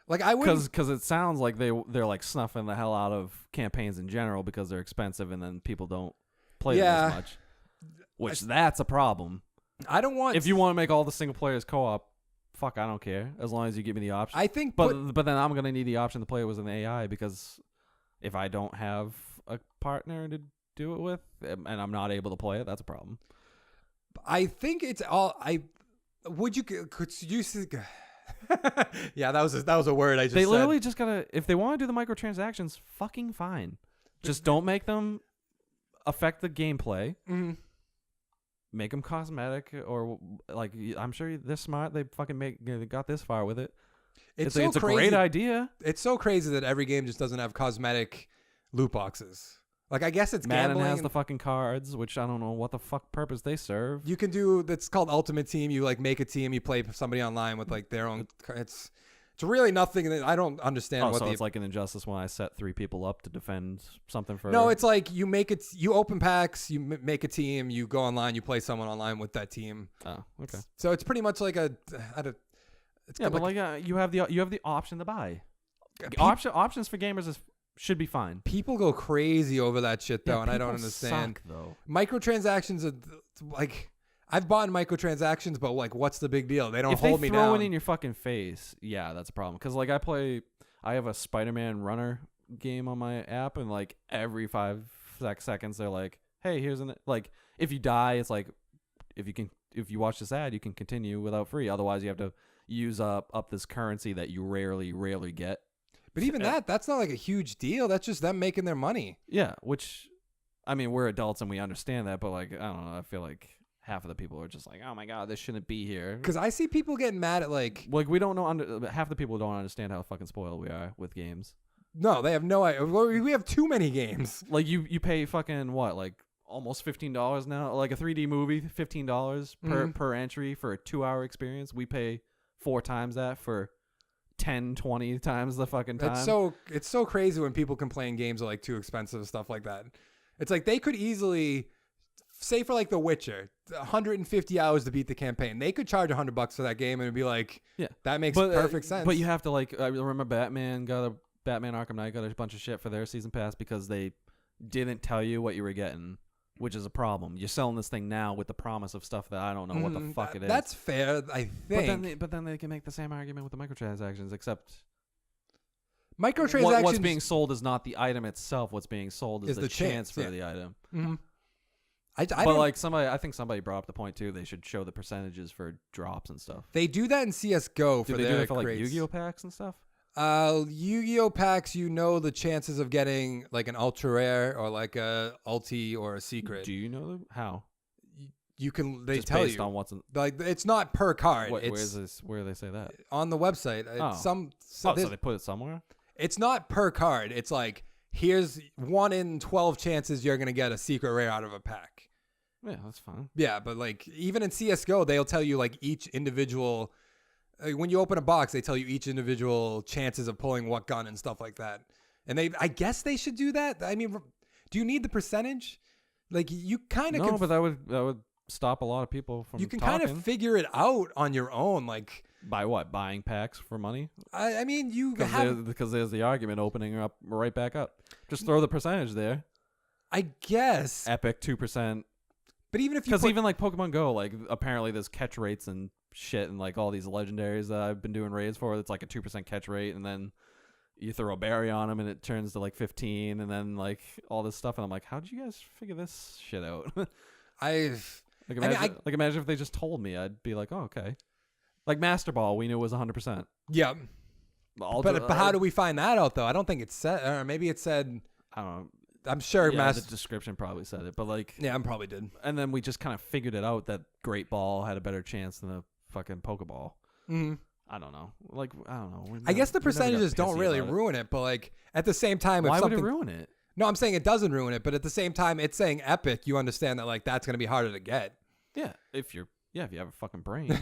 Like I would Because it sounds like they're like snuffing the hell out of campaigns in general because they're expensive and then people don't play them as much. Which that's a problem. I don't want. If you want to make all the single players co-op, fuck, I don't care as long as you give me the option. I think, but then I'm gonna need the option to play it with an AI because if I don't have a partner to do it with and I'm not able to play it, that's a problem. I think it's all. Could you see? Yeah, that was a word I just. They said. literally just gotta. If they want to do the microtransactions, fucking fine. Just don't make them affect the gameplay. Mm-hmm. Make them cosmetic or like I'm sure they're smart. They fucking they got this far with it. It's a great idea. It's so crazy that every game just doesn't have cosmetic loot boxes. Like I guess it's Madden gambling. has the fucking cards, which I don't know what the fuck purpose they serve. You can do that's called Ultimate Team. You like make a team. You play somebody online with like their own. It's really nothing. I don't understand Oh, what so it's like an Injustice when I set 3 people up to defend something for. No, it's like you make it. You open packs. You make a team. You go online. You play someone online with that team. Oh, okay. So it's pretty much like it's Yeah, but like you have the option to buy. Options for gamers should be fine. people go crazy over that shit though, Yeah, and I don't people understand. suck, though. Microtransactions are like I've bought microtransactions, but like, what's the big deal? They don't If hold they me throw down. it in your fucking face, yeah, that's a problem. Because like I have a Spider-Man runner game on my app, and like every 5 seconds they're like, "Hey, here's like if you die, it's like if you watch this ad, you can continue without free. Otherwise, you have to use up this currency that you rarely get." But even that's not like a huge deal. That's just them making their money. Yeah, which I mean, we're adults and we understand that, but like I don't know, I feel like half of the people are just like, "Oh my god, this shouldn't be here." Because I see people getting mad at like we don't know. Half the people don't understand how fucking spoiled we are with games. no, they have no idea. We have too many games. Like you pay fucking what, like almost $15 now, like a 3D movie, $15 per entry for a 2-hour experience. We pay 4 times that for 10, 20 times the fucking time. It's so crazy when people complain games are like too expensive and stuff like that. It's like they could easily say for like The Witcher, 150 hours to beat the campaign. They could charge $100 for that game and it'd be like, yeah, that makes perfect sense. But you have to like, I remember Batman Arkham Knight got a bunch of shit for their season pass because they didn't tell you what you were getting, which is a problem. You're selling this thing now with the promise of stuff that I don't know what the fuck it is. That's fair, I think. But then they can make the same argument with the microtransactions, except Microtransactions. what's being sold is not the item itself. What's being sold is the chance for the item. Mm-hmm. I think somebody brought up the point too. They should show the percentages for drops and stuff. They do that in CS:GO Do for they their do it for like crates. Yu-Gi-Oh packs and stuff? Yu-Gi-Oh packs, the chances of getting like an ultra rare or like a ulti or a secret. Do you know how? You can. They Just tell based you on what's in, like it's not per card. where It's is this? Where do they say that? on the website. Oh. So So they put it somewhere. it's not per card. It's like here's 1 in 12 chances you're gonna get a secret rare out of a pack. Yeah, that's fine. Yeah, but like even in CS:GO, they'll tell you like each individual. When you open a box, they tell you each individual chances of pulling what gun and stuff like that. And I guess they should do that. I mean, do you need the percentage? Like you kind of No, but that would stop a lot of people from. you can talking. kind of figure it out on your own. Like By what? Buying packs for money? I mean, you have. Because there's the argument opening up right back up. Just throw the percentage there. I guess. Epic 2%. But even if you Because even like Pokemon Go, like apparently there's catch rates and shit, and like all these legendaries that I've been doing raids for, it's like a 2% catch rate, and then you throw a berry on them and it turns to like 15, and then like all this stuff. And I'm like, how did you guys figure this shit out? Imagine if they just told me. I'd be like, oh, okay. Like Master Ball, we knew it was 100%. Yeah. But how do we find that out though? I don't think it said, or maybe it said. I don't know. I'm sure the description probably said it, but like, yeah, I probably did. And then we just kind of figured it out that Great Ball had a better chance than the fucking Pokeball. Mm-hmm. I don't know. Like, I don't know. I guess the percentages don't really ruin it, but like at the same time, why would it ruin it? No, I'm saying it doesn't ruin it, but at the same time, it's saying epic. You understand that like that's gonna be harder to get. Yeah, if you have a fucking brain.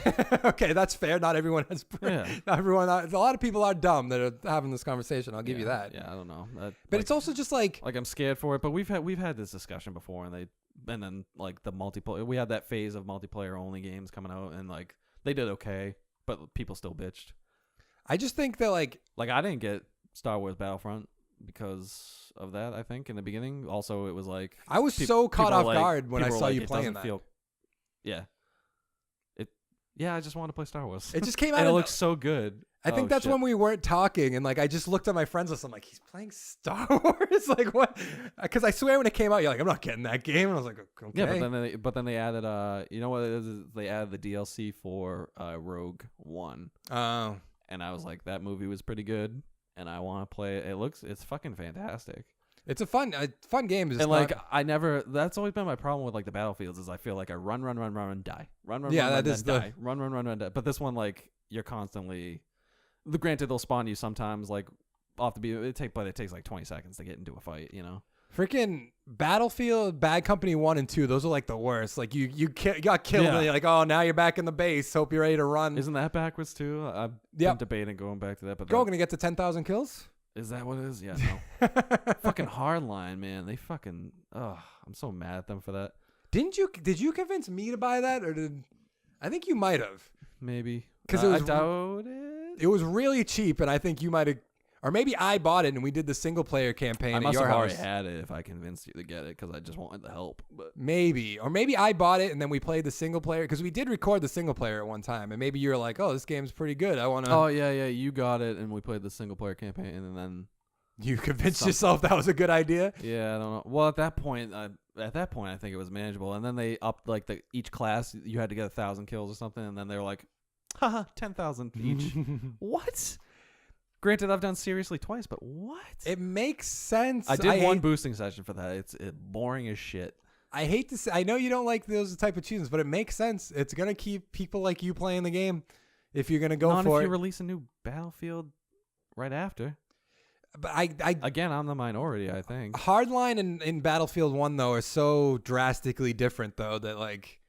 Okay, that's fair. Not everyone has brain. Yeah. Not everyone. A lot of people are dumb that are having this conversation. I'll give you that. Yeah, I don't know. But it's also just like I'm scared for it. But we've had this discussion before, and then like the multiplayer. We had that phase of multiplayer only games coming out, and like they did okay, but people still bitched. I just think that like I didn't get Star Wars Battlefront because of that. I think in the beginning, also it was like I was so caught off guard when I saw you playing that. Yeah, I just wanted to play Star Wars. It just came out. And it looks so good. I think that's when we weren't talking, and like I just looked at my friends list. I'm like, he's playing Star Wars, like what? Because I swear when it came out, you're like, I'm not getting that game, and I was like, okay. Yeah, but then they added you know what it is? They added the DLC for Rogue One. Oh. And I was like, that movie was pretty good, and I want to play it. It's fucking fantastic. It's a fun game. And like that's always been my problem with like the Battlefields is I feel like I run, die, run, die, run, die. But this one, like you're constantly. Granted, they'll spawn you sometimes like off the beat. It takes like 20 seconds to get into a fight. You know. Freaking Battlefield, Bad Company 1 and 2. Those are like the worst. Like you got killed and you're like, oh, now you're back in the base. Hope you're ready to run. Isn't that backwards too? I've been debating going back to that. But gonna get to 10,000 kills. Is that what it is? Yeah, no. Fucking Hardline, man. They fucking. I'm so mad at them for that. Did you convince me to buy that, or did I think you might have? Maybe because I doubt it. It was really cheap, and I think you might have, or maybe I bought it and we did the single player campaign. I must at your have house. already had it if I convinced you to get it because I just wanted the help. But maybe I bought it and then we played the single player because we did record the single player at one time, and maybe you were like, oh, this game's pretty good. I want to. Oh yeah, you got it, and we played the single player campaign, and then. You convinced yourself that was a good idea? Yeah, I don't know. Well, at that point, I think it was manageable. And then they upped like each class you had to get 1,000 kills or something, and then they were like, haha, 10,000 each. What? Granted, I've done seriously twice, but what? It makes sense. I did one boosting session for that. It's boring as shit. I hate to say, I know you don't like those type of achievements, but it makes sense. It's gonna keep people like you playing the game if you're gonna go Not for if it. You release a new Battlefield right after. But again, I'm the minority, I think. Hardline and Battlefield 1 though are so drastically different though that like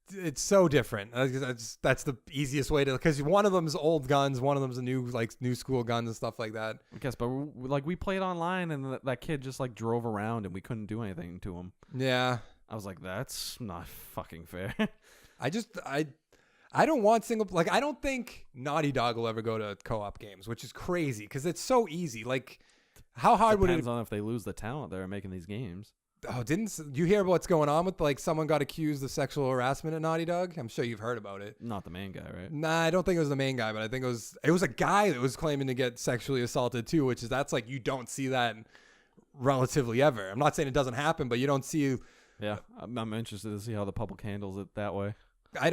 it's so different. That's the easiest way to, because one of them's old guns, one of them's a new school guns and stuff like that. I guess, but we played online and that kid just like drove around and we couldn't do anything to him. Yeah, I was like, that's not fucking fair. I don't want I don't think Naughty Dog will ever go to co-op games, which is crazy because it's so easy. Like, how hard would it? Depends on if they lose the talent that are making these games. Oh, didn't you hear about what's going on with like someone got accused of sexual harassment at Naughty Dog? I'm sure you've heard about it. Not the main guy, right? Nah, I don't think it was the main guy, but I think it was a guy that was claiming to get sexually assaulted too, that's like you don't see that relatively ever. I'm not saying it doesn't happen, but you don't see. Yeah, I'm interested to see how the public handles it that way. I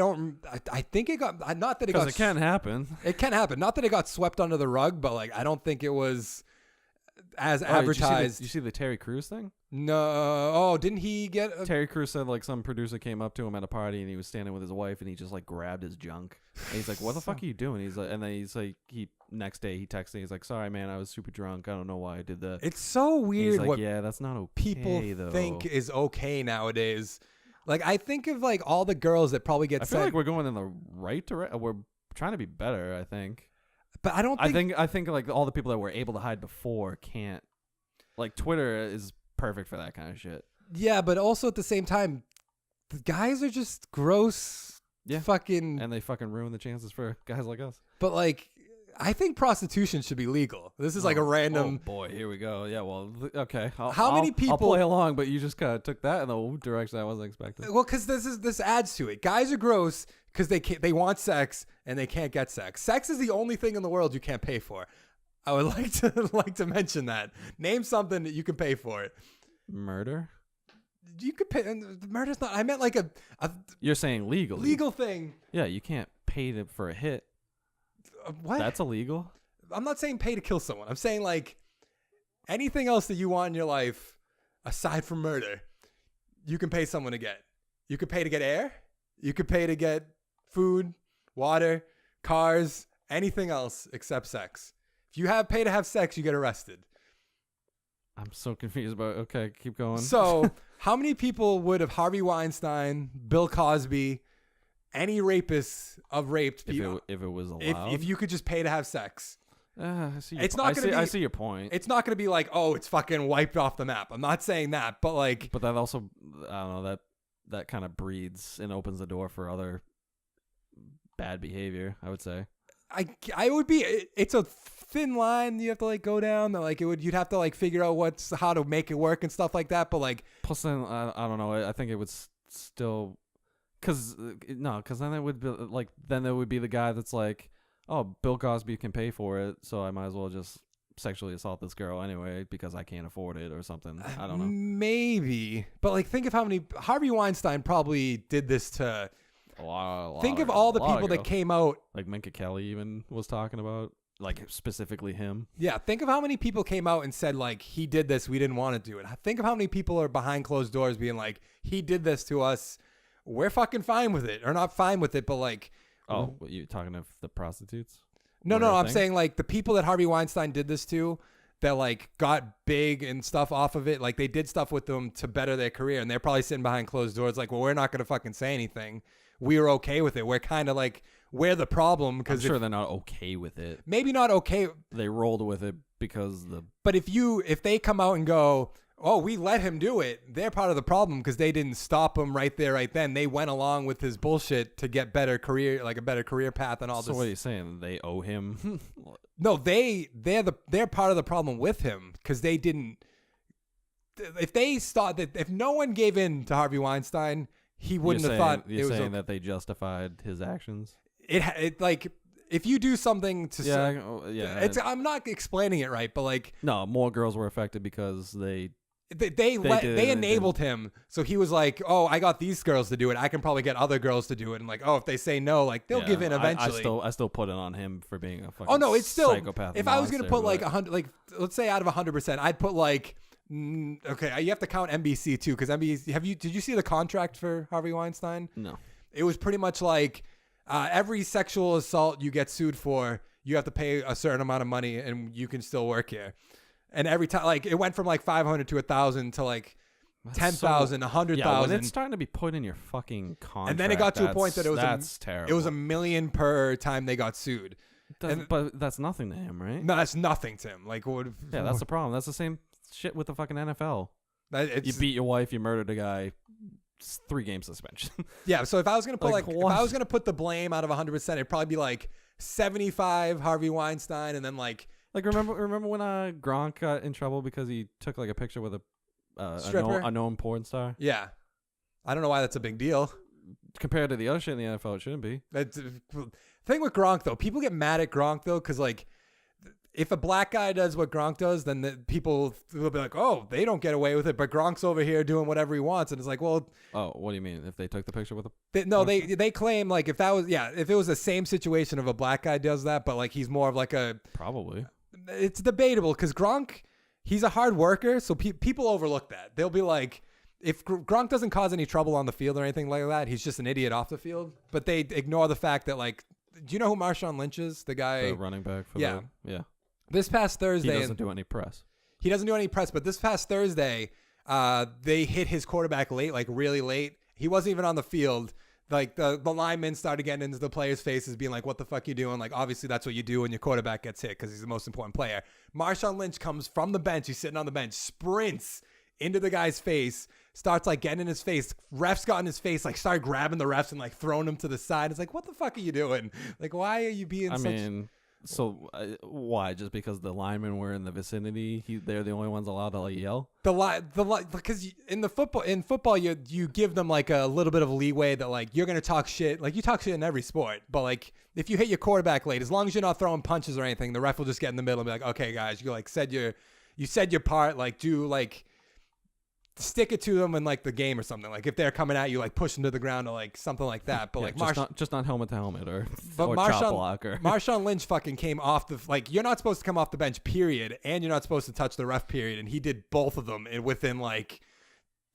think it got, not that it got. Because it can happen. It can happen. Not that it got swept under the rug, but like I don't think it was as advertised. Did you see the Terry Crews thing? No. Oh, didn't he get Terry Crews said like some producer came up to him at a party and he was standing with his wife and he just like grabbed his junk. And he's like, what the fuck are you doing? He's like, and then he's like, next day he texted, he's like, sorry man, I was super drunk. I don't know why I did that. It's so weird like, what yeah, that's not okay, people though. think is okay nowadays. Like, I think of, like, all the girls that probably get feel like we're going in the right direction. We're trying to be better, I think. But I don't think... I think, like, all the people that were able to hide before can't... Like, Twitter is perfect for that kind of shit. Yeah, but also at the same time, the guys are just gross. Yeah. Fucking... And they fucking ruin the chances for guys like us. But, like... I think prostitution should be legal. This is like a random... Oh, boy. Here we go. Yeah, well, okay. How many people... I'll play along, but you just kind of took that in the direction I wasn't expecting. Well, because this adds to it. Guys are gross because they want sex and they can't get sex. Sex is the only thing in the world you can't pay for. I would like to mention that. Name something that you can pay for it. Murder? You could pay. Murder's not. I meant like a You're saying legally. legal thing. Yeah, you can't pay for a hit. What? That's illegal. I'm not saying pay to kill someone. I'm saying like anything else that you want in your life aside from murder, you can pay someone to get. You could pay to get air. You could pay to get food, water, cars, anything else except sex. If you pay to have sex, you get arrested. I'm so confused about. Okay, keep going. So, how many people would have Harvey Weinstein, Bill Cosby, any rapists of raped people, if it was allowed, if you could just pay to have sex? I see. It's not going to be. I see your point. It's not going to be like, oh, it's fucking wiped off the map. I'm not saying that, but like, But that also, I don't know, that kind of breeds and opens the door for other bad behavior, I would say. I would be. It's a thin line you have to like go down. That like you'd have to like figure out how to make it work and stuff like that. But like, Plus, then I don't know. I think it would still, because then it would be like then there would be the guy that's like, oh, Bill Cosby can pay for it, so I might as well just sexually assault this girl anyway because I can't afford it or something. I don't know. Maybe, but like, think of how many Harvey Weinstein probably did this to. Think of of all the people girls. that came out. Like Minka Kelly even was talking about, like specifically him. Yeah, think of how many people came out and said like he did this, we didn't want to do it. Think of how many people are behind closed doors being like he did this to us, we're fucking fine with it, or not fine with it, but like. Oh, what, you talking of the prostitutes? No, I'm saying like the people that Harvey Weinstein did this to, that like got big and stuff off of it, like they did stuff with them to better their career, and they're probably sitting behind closed doors like, well, we're not gonna fucking say anything. We were okay with it. We're kind of like, we're the problem because I'm sure they're not okay with it. Maybe not okay. They rolled with it because But if they come out and go, oh, we let him do it, they're part of the problem because they didn't stop him right there, right then. They went along with his bullshit to get better career, like a better career path and all this. So what are you saying? They owe him? No, they're part of the problem with him because they didn't. If no one gave in to Harvey Weinstein, he wouldn't have thought it was saying that they justified his actions. It like if you do something to yeah. I'm not explaining it right, but like no, more girls were affected because they enabled him, so he was like, oh, I got these girls to do it, I can probably get other girls to do it, and like, oh, if they say no, like they'll give in eventually. I still put it on him for being a fucking it's still psychopath. If I was gonna put like 100, like let's say out of 100%, I'd put like. Okay, you have to count NBC too, because NBC. Did you see the contract for Harvey Weinstein? No. It was pretty much like every sexual assault you get sued for, you have to pay a certain amount of money, and you can still work here. And every time, like it went from like 500 to 1,000 to like 10,000, 100,000. Yeah, when it's starting to be put in your fucking contract, and then it got to a point that that's terrible. It was $1 million per time they got sued. But that's nothing to him, right? No, that's nothing to him. Like what? Yeah, that's the problem. That's the same shit with the fucking NFL. You beat your wife, you murdered a guy, 3-game suspension. Yeah, so if I was gonna put if what? I was gonna put the blame out of 100%, it'd probably be like 75 Harvey Weinstein, and then like remember when Gronk got in trouble because he took like a picture with a known porn star? Yeah, I don't know why that's a big deal compared to the other shit in the NFL. It shouldn't be. Thing with Gronk though, people get mad at Gronk though because like. If a black guy does what Gronk does, then the people will be like, oh, they don't get away with it. But Gronk's over here doing whatever he wants. And it's like, well. Oh, what do you mean? If they took the picture with they claim like if it was the same situation of a black guy does that, but like he's more of like a. Probably. It's debatable because Gronk, he's a hard worker. So people overlook that. They'll be like, if Gronk doesn't cause any trouble on the field or anything like that, he's just an idiot off the field. But they ignore the fact that like, do you know who Marshawn Lynch is? The guy. The running back for yeah. This past He Thursday, doesn't do any press. But this past Thursday, they hit his quarterback late, like really late. He wasn't even on the field. Like the linemen started getting into the players' faces, being like, "What the fuck you doing?" Like obviously that's what you do when your quarterback gets hit because he's the most important player. Marshawn Lynch comes from the bench. He's sitting on the bench, sprints into the guy's face, starts like getting in his face. Refs got in his face, like started grabbing the refs and like throwing him to the side. It's like, what the fuck are you doing? Like, why are you being? So why? Just because the linemen were in the vicinity, they're the only ones allowed to like yell. Because in football you give them like a little bit of leeway that like you're gonna talk shit. Like you talk shit in every sport, but like if you hit your quarterback late, as long as you're not throwing punches or anything, the ref will just get in the middle and be like, okay guys, you like said your part. Like do like stick it to them in like the game or something. Like if they're coming at you, like push them to the ground or like something like that. But yeah, like just not helmet to helmet or Marshawn, chop block or Marshawn Lynch fucking came off like you're not supposed to come off the bench period, and you're not supposed to touch the ref period, and he did both of them within like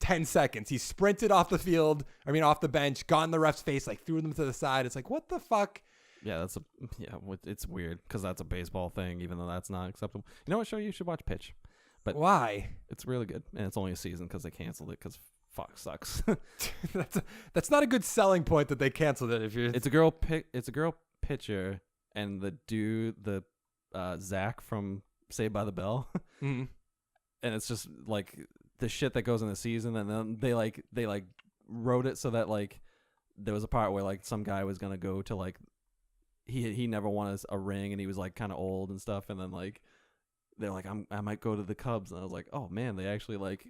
10 seconds. He sprinted off the bench, got in the ref's face, like threw them to the side. It's like what the fuck. Yeah, it's weird because that's a baseball thing, even though that's not acceptable. You know what show you should watch? Pitch. But why? It's really good, and it's only a season because they canceled it because fuck sucks. That's not a good selling point that they canceled it. It's a girl pitcher, and the dude, Zach from Saved by the Bell, mm-hmm. and it's just like the shit that goes in the season, and then they wrote it so that like there was a part where like some guy was gonna go to like he never won a ring, and he was like kind of old and stuff, and then like. They're like, I might go to the Cubs, and I was like, oh man, they actually like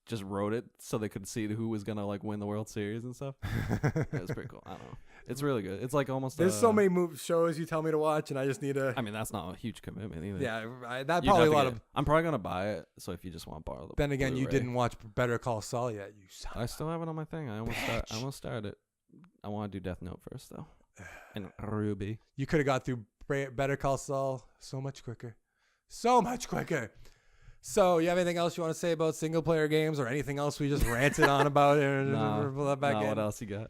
just wrote it so they could see who was gonna like win the World Series and stuff. It was pretty cool. I don't know. It's really good. It's like almost. There's so many shows you tell me to watch, and I just need to. I mean, that's not a huge commitment either. Yeah, that probably a lot of. I'm probably gonna buy it. So if you just want to borrow the. Then again, Blu-ray. you didn't watch Better Call Saul yet. You son. I still have it on my thing. I almost started it. I want to do Death Note first though. And Ruby. You could have got through Better Call Saul so much quicker. So much quicker. So, you have anything else you want to say about single player games or anything else we just ranted on about? What else you got?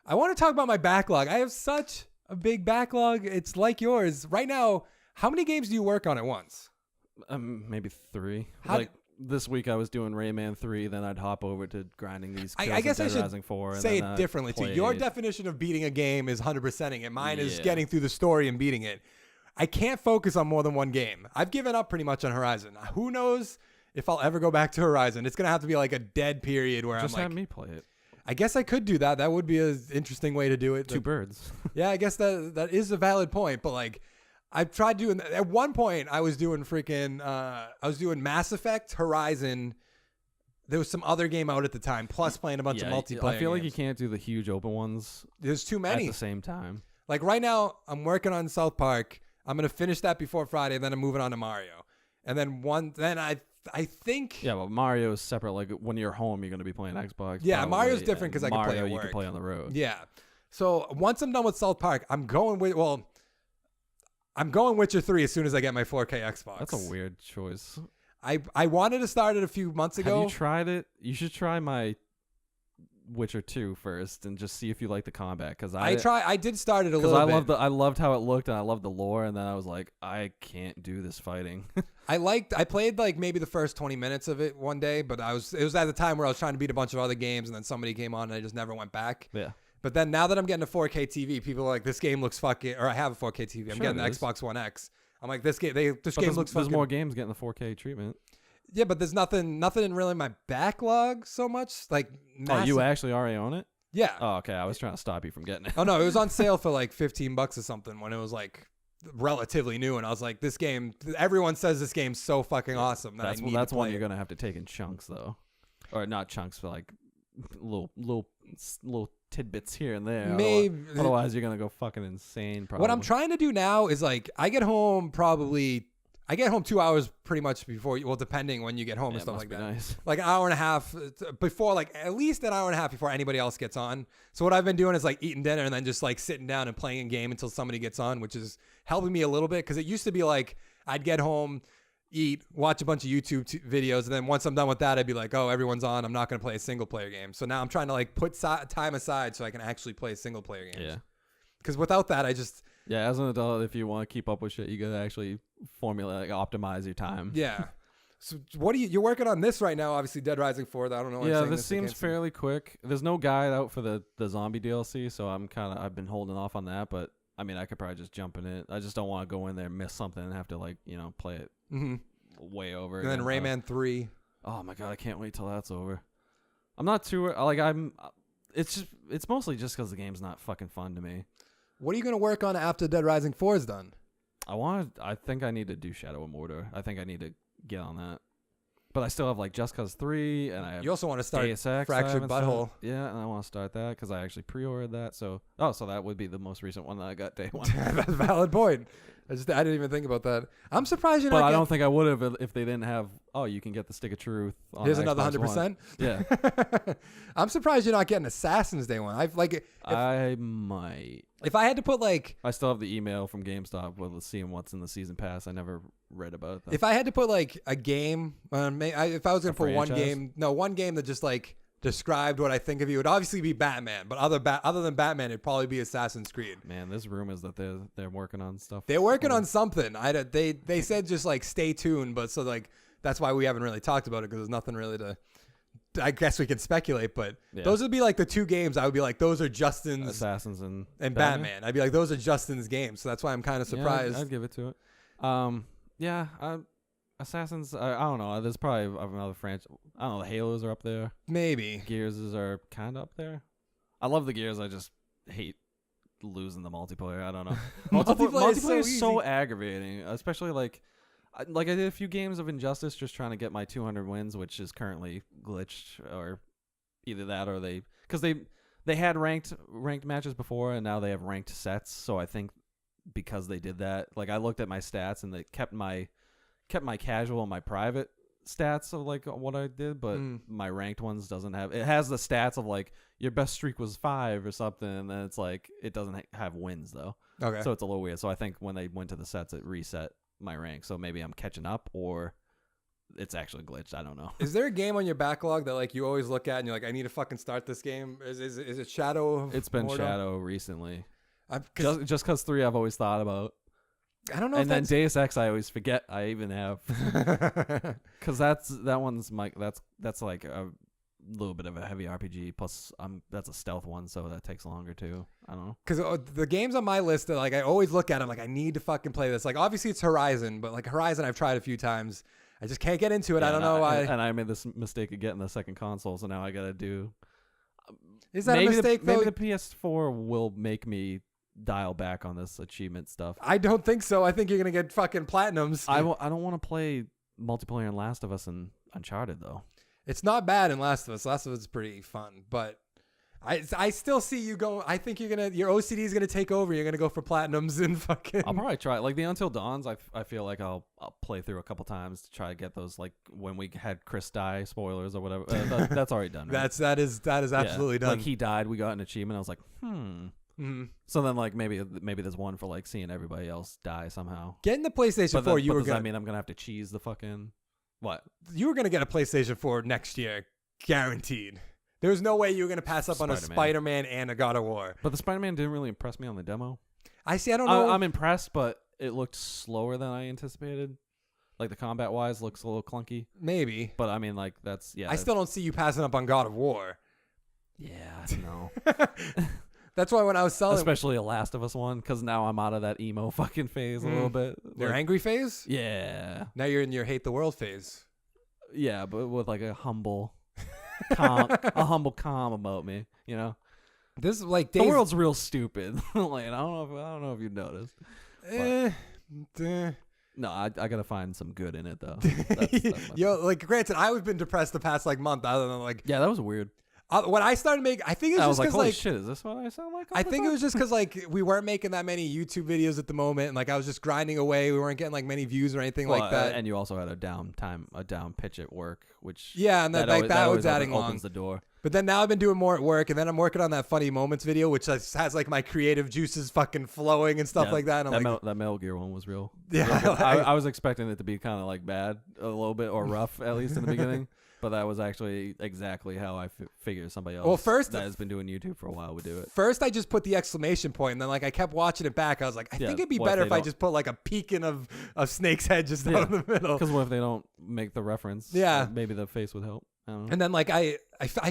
I want to talk about my backlog. I have such a big backlog. It's like yours. Right now, how many games do you work on at once? Maybe 3. This week I was doing Rayman 3, then I'd hop over to grinding these kills I guess I should Rising 4, and say then it differently too. Your definition of beating a game is 100%ing it. Mine is getting through the story and beating it. I can't focus on more than one game. I've given up pretty much on Horizon. Who knows if I'll ever go back to Horizon? It's going to have to be like a dead period where just I'm like... have me play it. I guess I could do that. That would be an interesting way to do it. Two birds. Yeah, I guess that is a valid point. But like, I've tried doing... At one point, I was doing Mass Effect, Horizon... There was some other game out at the time, plus playing a bunch of multiplayer I feel like games. You can't do the huge open ones. There's too many. At the same time. Like right now, I'm working on South Park. I'm going to finish that before Friday, then I'm moving on to Mario. And then I think... Yeah, but Mario is separate. Like when you're home, you're going to be playing Xbox. Yeah, probably, Mario's different because I can play at work. You can play on the road. Yeah. So once I'm done with South Park, I'm going Witcher 3 as soon as I get my 4K Xbox. That's a weird choice. I wanted to start it a few months ago. Have you tried it? You should try my Witcher 2 first and just see if you like the combat. Because I did start it a little bit. Because I loved how it looked and I loved the lore, and then I was like, I can't do this fighting. I played like maybe the first 20 minutes of it one day, but it was at the time where I was trying to beat a bunch of other games, and then somebody came on and I just never went back. Yeah. But then now that I'm getting a 4K TV, people are like, this game looks fucking... Or I have a 4K TV. I'm getting the Xbox One X. I'm like, this game looks fucking... There's more games getting the 4K treatment. Yeah, but there's nothing in really my backlog so much. Like, massive. Oh, you actually already own it? Yeah. Oh, okay. I was trying to stop you from getting it. Oh, no. It was on sale for like $15 or something when it was like relatively new. And I was like, this game... Everyone says this game's so fucking awesome. That's one you're going to have to take in chunks, though. Or not chunks, but like little tidbits here and there. Maybe. Otherwise, you're going to go fucking insane, probably. What I'm trying to do now is like, I get home 2 hours pretty much before, depending when you get home and stuff like that. Nice. Like an hour and a half before, like at least an hour and a half before anybody else gets on. So what I've been doing is like eating dinner and then just like sitting down and playing a game until somebody gets on, which is helping me a little bit. Cause it used to be like, I'd get home, eat, watch a bunch of YouTube videos. And then once I'm done with that, I'd be like, oh, everyone's on. I'm not going to play a single player game. So now I'm trying to like put time aside so I can actually play single player games. Yeah. Cause without that, yeah, as an adult, if you want to keep up with shit, you gotta actually optimize your time. Yeah. So what you're working on this right now? Obviously, Dead Rising 4. I don't know. Yeah, this seems fairly quick. There's no guide out for the zombie DLC, so I've been holding off on that. But I mean, I could probably just jump in it. I just don't want to go in there, miss something, and have to play it way over. And then Rayman 3. Oh my god, I can't wait till that's over. I'm not too It's mostly just because the game's not fucking fun to me. What are you going to work on after Dead Rising 4 is done? I think I need to do Shadow of Mordor. I think I need to get on that. But I still have like Just Cause 3, and I have You also want to start Deus Ex, Fractured Butthole. Yeah, and I want to start that because I actually pre-ordered that. So that would be the most recent one that I got day one. That's a valid point. I didn't even think about that. I'm surprised you're But not. I don't think I would have if they didn't have. Oh, you can get the Stick of Truth. On Here's another Xbox 100%. One. Yeah, I'm surprised you're not getting Assassin's Day one. I might. If I had to put like, I still have the email from GameStop with seeing what's in the season pass. I never read about it though. if I had to put like a game, if I was gonna put one game that just like described what I think of you, it would obviously be Batman. But other than Batman, it'd probably be Assassin's Creed. Man, there's rumors that they're working on stuff. They're working on something. They said just like stay tuned, but so like that's why we haven't really talked about it because there's nothing really to. I guess we can speculate, but those would be like the two games I would be like, those are Justin's Assassins and Batman. I'd be like, those are Justin's games. So that's why I'm kind of surprised. Yeah, I'd give it to it. Assassins. I don't know. There's probably another franchise. I don't know. The Halos are up there. Maybe Gears are kind of up there. I love the Gears. I just hate losing the multiplayer. I don't know. Multiplayer is so aggravating, especially like I did a few games of Injustice just trying to get my 200 wins, which is currently glitched, or either that or because they had ranked matches before and now they have ranked sets. So I think because they did that, like I looked at my stats and they kept my casual and my private stats of like what I did, but my ranked ones doesn't have. It has the stats of like your best streak was 5 or something, and then it's like it doesn't have wins though. Okay. So it's a little weird. So I think when they went to the sets, it reset my rank. So maybe I'm catching up, or it's actually glitched. I don't know. Is there a game on your backlog that like you always look at and you're like, I need to fucking start this game? Is it Shadow? It's been Mordor? Shadow recently. Just Just Cause 3 I've always thought about. I don't know. And then Deus Ex I always forget I even have. Because that's like a little bit of a heavy RPG. Plus that's a stealth one, so that takes longer too. I don't know. Because the games on my list that like I always look at, I'm like, I need to fucking play this. Like obviously it's Horizon, but like Horizon I've tried a few times. I just can't get into it. Yeah, I don't know why. And I made this mistake of getting the second console, so now I gotta do. Is that a mistake though? Maybe the PS4 will make me dial back on this achievement stuff. I don't think so. I think you're gonna get fucking platinums. I don't want to play multiplayer in Last of Us and Uncharted though. It's not bad in Last of Us. Last of Us is pretty fun, but I still see you go. I think your OCD is gonna take over. You're gonna go for platinums and fucking. I'll probably try like the Until Dawns. I feel like I'll play through a couple times to try to get those, like when we had Chris die spoilers or whatever. That's already done. Right? That is absolutely done. Like he died, we got an achievement. I was like, Mm-hmm. So then like maybe there's one for like seeing everybody else die somehow. Getting the PlayStation 4, does that mean I'm gonna have to cheese the fucking what? You were gonna get a PlayStation 4 next year, guaranteed. There's no way you were gonna pass up on a Spider-Man and a God of War. But the Spider-Man didn't really impress me on the demo. I don't know. I'm impressed, but it looked slower than I anticipated. Like the combat wise looks a little clunky. Maybe. But I mean like that's I still don't see you passing up on God of War. Yeah, no. That's why when I was selling, especially a Last of Us one, because now I'm out of that emo fucking phase a little bit. Your angry phase? Yeah. Now you're in your hate the world phase. Yeah, but with like a humble calm about me, you know. This is like the world's real stupid. Like I don't know if you've noticed. No, I gotta find some good in it though. That's Yo, like granted, I've been depressed the past like month. Other than like, yeah, that was weird. When I started making, I think it was just because holy shit, is this what I sound like? I think it was just because like we weren't making that many YouTube videos at the moment, and like I was just grinding away. We weren't getting like many views or anything like that. And you also had a down pitch at work, which and that was adding opens the door. But then now I've been doing more at work, and then I'm working on that funny moments video, which has like my creative juices fucking flowing and stuff like that. And that Metal Gear one was real. Yeah, I was expecting it to be kind of like bad a little bit or rough at least in the beginning. But that was actually exactly how I figured somebody else that has been doing YouTube for a while would do it. First, I just put the exclamation point, and then like I kept watching it back. I was like, I think it'd be better if I just put like a peaking of Snake's head just out in the middle. Because what if they don't make the reference? Yeah. Maybe the face would help. I don't know. And then like I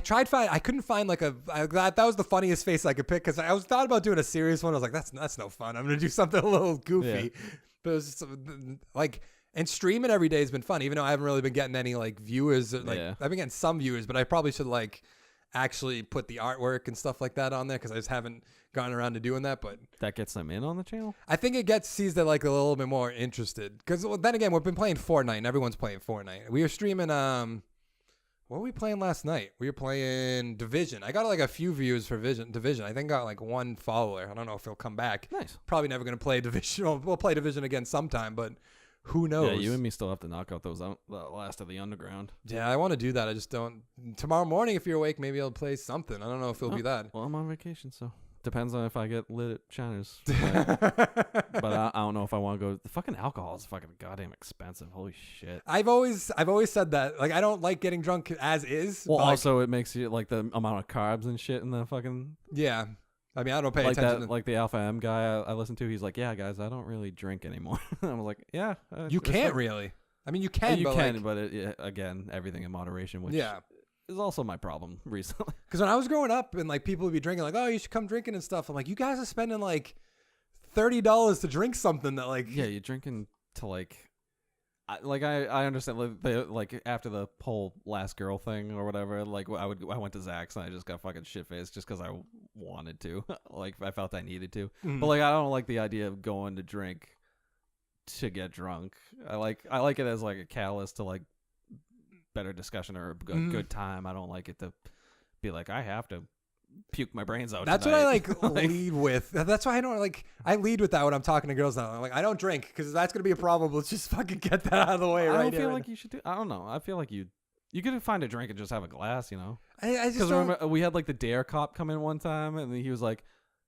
tried I couldn't find like that was the funniest face I could pick because I was thought about doing a serious one. I was like, that's no fun. I'm gonna do something a little goofy. Yeah. But it was just, like. And streaming every day has been fun, even though I haven't really been getting any like viewers. Like I've been getting some viewers, but I probably should like actually put the artwork and stuff like that on there because I just haven't gotten around to doing that. But That gets them in on the channel? I think it sees that like a little bit more interested because then again, we've been playing Fortnite and everyone's playing Fortnite. We were streaming. What were we playing last night? We were playing Division. I got like a few views for Division. I think I got like 1 follower. I don't know if he'll come back. Nice. Probably Probably never going to play Division. We'll play Division again sometime, but who knows? Yeah, you and me still have to knock out the last of the underground. Yeah, I want to do that. I just don't. Tomorrow morning, if you're awake, maybe I'll play something. I don't know if it'll be that. Well, I'm on vacation, so depends on if I get lit at China's. But I don't know if I want to go. The fucking alcohol is fucking goddamn expensive. Holy shit. I've always said that. Like, I don't like getting drunk as is. Well, but, like, also it makes you like the amount of carbs and shit in the fucking yeah. I mean, I don't pay like attention. that. Like the Alpha M guy I listen to, he's like, "Yeah, guys, I don't really drink anymore." I was like, "Yeah, you it's can't like- really. I mean, you can. you but can, like, but again, everything in moderation, which yeah. is also my problem recently. Because when I was growing up and like people would be drinking, like, oh, you should come drinking and stuff. I'm like, you guys are spending like $30 to drink something that like. Yeah, you're drinking to like. I understand like after the whole last girl thing or whatever, like I went to Zach's and I just got fucking shit faced just because I wanted to, like I felt I needed to, Mhm. but like I don't like the idea of going to drink to get drunk. I like it as like a catalyst to like better discussion or a good time. I don't like it to be like I have to puke my brains out. That's tonight. what I like lead with. That's why I don't like. I lead with that when I'm talking to girls now. I'm like, I don't drink because that's gonna be a problem. Let's just fucking get that out of the way I right don't here. feel like you should do. I don't know. I feel like you could find a drink and just have a glass. You know. I just Because don't. remember we had like the Dare cop come in one time and he was like,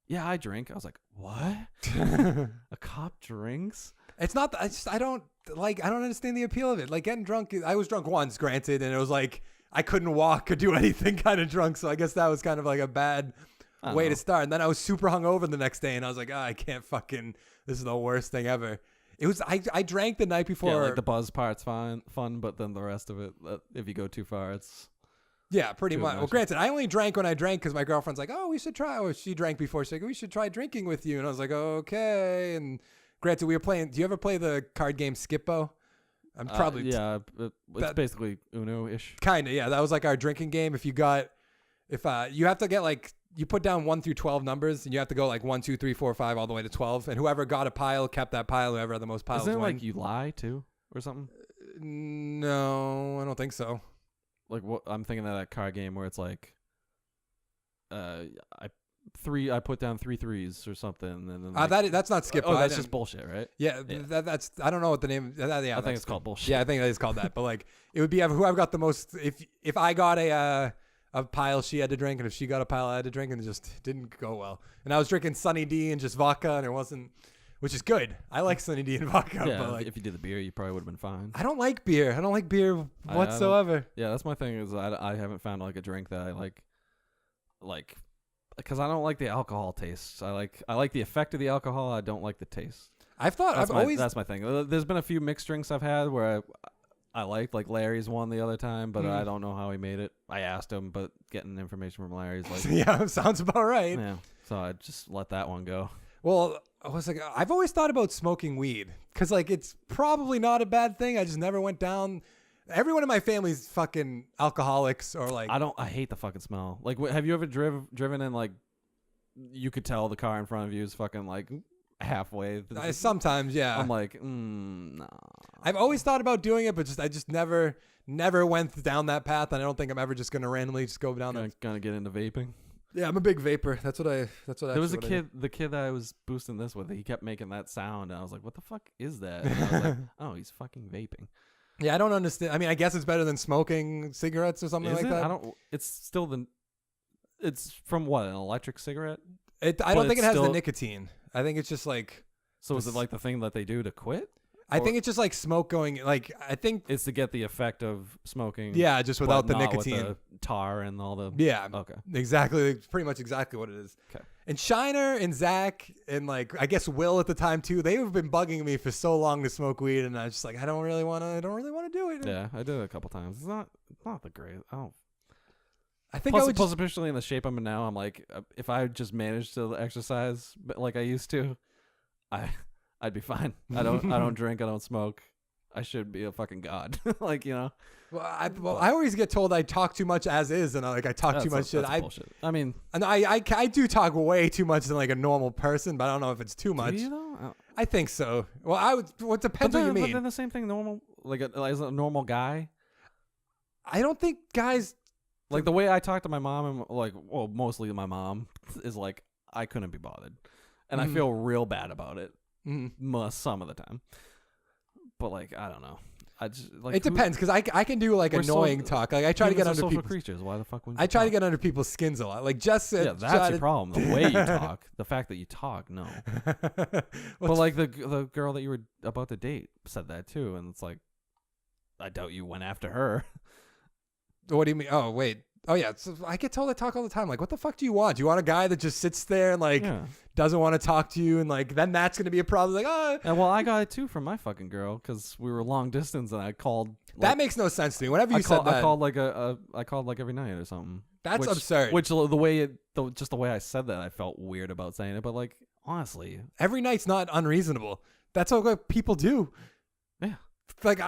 "Yeah, I drink." I was like, "What? A cop drinks?" It's not. I don't like. I don't understand the appeal of it. Like getting drunk. I was drunk once, granted, and it was like I couldn't walk or do anything kind of drunk. So I guess that was kind of like a bad way to start. And then I was super hungover the next day, and I was like, I can't fucking. This is the worst thing ever. It was. I drank the night before. Yeah, like the buzz part's fun, but then the rest of it, if you go too far, it's Yeah, pretty too much. Well, much. granted, I only drank when I drank because my girlfriend's like, "Oh, we should try." Or she drank before. She's like, "We should try drinking with you." And I was like, "Okay." And granted, we were playing. Do you ever play the card game Skippo? I'm probably yeah. It's that- basically Uno-ish. kind of, yeah. That was like our drinking game. If you have to get like, you put down 1 through 12 numbers, and you have to go like 1, 2, 3, 4, 5, all the way to 12. And whoever got a pile kept that pile. Whoever had the most piles Isn't it win. like you lie too or something? No, I don't think so. Like what I'm thinking of that card game where it's like, I put down 3 threes or something, and then like, That's not Skippo. oh, I that's didn't- just bullshit, right? Yeah, Yeah. that's I don't know what the name. Yeah, I think that's it's called bullshit. Yeah, I think that is called that. But like, it would be whoever got the most. If I got a pile, she had to drink, and if she got a pile, I had to drink, and it just didn't go well. And I was drinking Sunny D and just vodka, and it wasn't, which is good. I like Sunny D and vodka, Yeah, but like, if you did the beer, you probably would have been fine. I don't like beer. I don't like beer I don't- whatsoever. Yeah, that's my thing. Is I haven't found like a drink that I like, because I don't like the alcohol taste. I like the effect of the alcohol. I don't like the taste. I've always That's my thing. There's been a few mixed drinks I've had where I liked, like Larry's one the other time, but I don't know how he made it. I asked him, but getting information from Larry's like, yeah, sounds about right. yeah. So I just let that one go. Well, I was like, I've always thought about smoking weed because, like, it's probably not a bad thing. I just never went down. Everyone in my family's fucking alcoholics or like. I hate the fucking smell. Like, have you ever driven in like, you could tell the car in front of you is fucking like halfway. Sometimes, yeah. I'm like, nah. I've always thought about doing it, but I just never went down that path, and I don't think I'm ever just gonna randomly just go down that. Gonna get into vaping. Yeah, I'm a big vapor. That's what. There was the kid that I was boosting this with. He kept making that sound, and I was like, "What the fuck is that?" And I was like, "Oh, he's fucking vaping." Yeah, I don't understand. I mean, I guess it's better than smoking cigarettes or something Is like it? that. I don't. It's still it's from what, an electric cigarette? I but don't think it it's has the still- nicotine. I think it's just like. So is it like the thing that they do to quit? I Or- think it's just like smoke going. Like I think. It's to get the effect of smoking. Yeah, just without the but not with nicotine. the tar and all the. Yeah. Okay. Exactly. It's pretty much exactly what it is. Okay. And Shiner and Zach and like I guess Will at the time too. They have been bugging me for so long to smoke weed, and I was just like, I don't really want to do it. Yeah, I did it a couple times. It's not the great. I don't. I think Plus, I would. plus especially in the shape I'm in now, I'm like, if I just managed to exercise like I used to, I'd be fine. I don't drink. I don't smoke. I should be a fucking god. Like, you know. Well, I always get told I talk too much as is, and I talk too much shit. That's bullshit. I mean, and I do talk way too much than like a normal person, but I don't know if it's too much. do you though? I think so. Well, I would. Well, it depends what you mean. But then the same thing, normal, like as a normal guy. I don't think guys like the way I talk to my mom and like, well, mostly my mom is like, I couldn't be bothered, and I feel real bad about it some of the time. But like, I don't know. I just like it depends because I can do like annoying talk. Like I try to get under people. Creatures. Why the fuck wouldn't I try to get under people's skins a lot. Like just yeah, that's your problem. The way you talk, the fact that you talk, no. But like the girl that you were about to date said that too, and it's like, I doubt you went after her. What do you mean? Oh wait. Oh yeah. So I get told I talk all the time. Like, what the fuck do you want? Do you want a guy that just sits there and like doesn't want to talk to you, and like then that's gonna be a problem? Like, oh. And well, I got it too from my fucking girl because we were long distance, and I called. Like, that makes no sense to me. Whenever you said that, I called like I called like every night or something. That's absurd. Which the way just the way I said that, I felt weird about saying it. But like honestly, every night's not unreasonable. That's what people do. Yeah. Like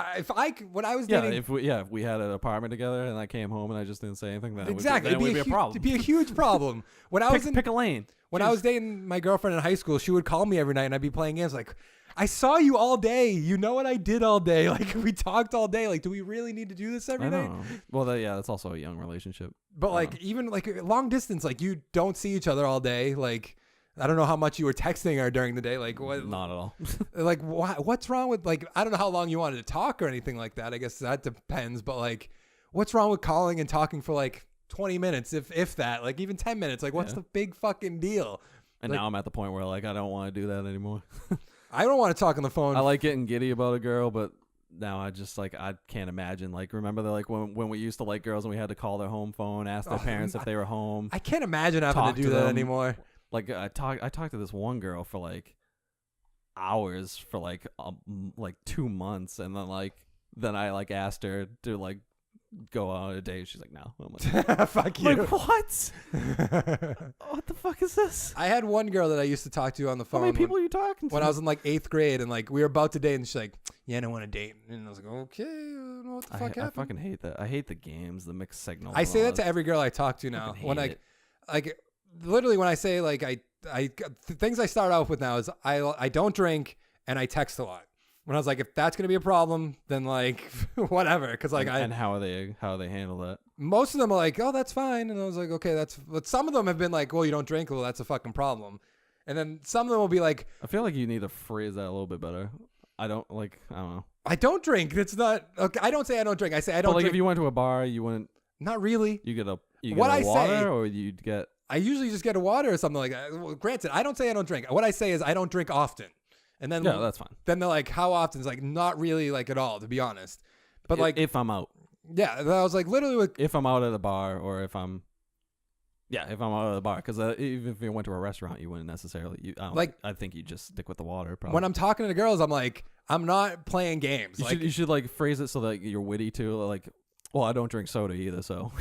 when I was dating, if we had an apartment together and I came home and I just didn't say anything, then exactly it would be a problem. It'd be a huge problem. When I was pick a lane. When I was dating my girlfriend in high school, she would call me every night and I'd be playing games. Like, I saw you all day. You know what I did all day. Like we talked all day. Like, do we really need to do this every night? Well, that's also a young relationship. But like even like long distance, like you don't see each other all day. Like. I don't know how much you were texting her during the day. Like what? Not at all. Like what's wrong with like I don't know how long you wanted to talk or anything like that. I guess that depends. But like, what's wrong with calling and talking for like 20 minutes, if that, like even 10 minutes? Like what's the big fucking deal? And like, now I'm at the point where like I don't want to do that anymore. I don't want to talk on the phone. I like getting giddy about a girl, but now I just like I can't imagine. Like remember like when we used to like girls and we had to call their home phone, ask their parents if they were home. I can't imagine having to do that anymore. Like I talked to this one girl for like hours for like 2 months, and then I like asked her to like go out a date. She's like, no. I'm like, fuck you. Like what? What the fuck is this? I had one girl that I used to talk to on the phone. How many people are you talking to? When I was in like 8th grade, and like we were about to date, and she's like, yeah, I don't want to date. And I was like, okay, I don't know what the fuck happened. I fucking hate that. I hate the games, the mixed signal. I say that to every girl I talk to now. When like literally when I say like things I start off with now is I don't drink and I text a lot. When I was like, if that's gonna be a problem, then like whatever. Because like and how they handle that? Most of them are like, oh, that's fine, and I was like, okay, but some of them have been like, well, you don't drink, well, that's a fucking problem. And then some of them will be like, I feel like you need to phrase that a little bit better. I don't know. I don't drink. It's not okay. I don't say I don't drink. I say I don't. But like drink. if you went to a bar, you wouldn't. Not really. You get a I water, say, or you'd get. I usually just get a water or something like that. Well, granted, I don't say I don't drink. What I say is I don't drink often. And then yeah, that's fine. Then they're like, how often? It's like not really like at all, to be honest. But like if I'm out. Yeah, I was like literally if I'm out at the bar, or if I'm out at the bar, because even if you went to a restaurant, you wouldn't necessarily. I think you just stick with the water. Probably. When I'm talking to girls, I'm like, I'm not playing games. You should like phrase it so that you're witty too. Like, well, I don't drink soda either, so.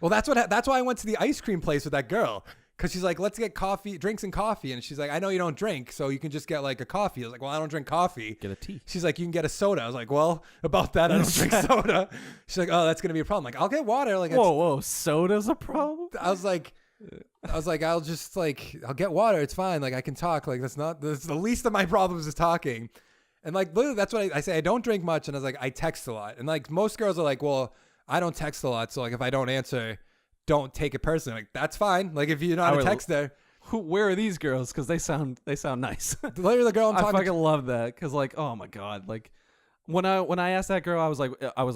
Well, that's why I went to the ice cream place with that girl. Because she's like, let's get drinks and coffee. And she's like, I know you don't drink, so you can just get like a coffee. I was like, well, I don't drink coffee. Get a tea. She's like, you can get a soda. I was like, well, about that, I don't drink soda. She's like, oh, that's going to be a problem. Like, I'll get water. Like, whoa, soda's a problem? I was like, I'll just like, I'll get water. It's fine. Like, I can talk. Like, that's the least of my problems is talking. And like, literally, that's what I say. I don't drink much. And I was like, I text a lot. And like, most girls are like, well, I don't text a lot. So like, if I don't answer, don't take it personally. Like, that's fine. Like, if you're not a texter. Where are these girls? Because they sound nice. Literally, the girl I'm talking I fucking love that. Because like, oh my God. Like, when I asked that girl, I was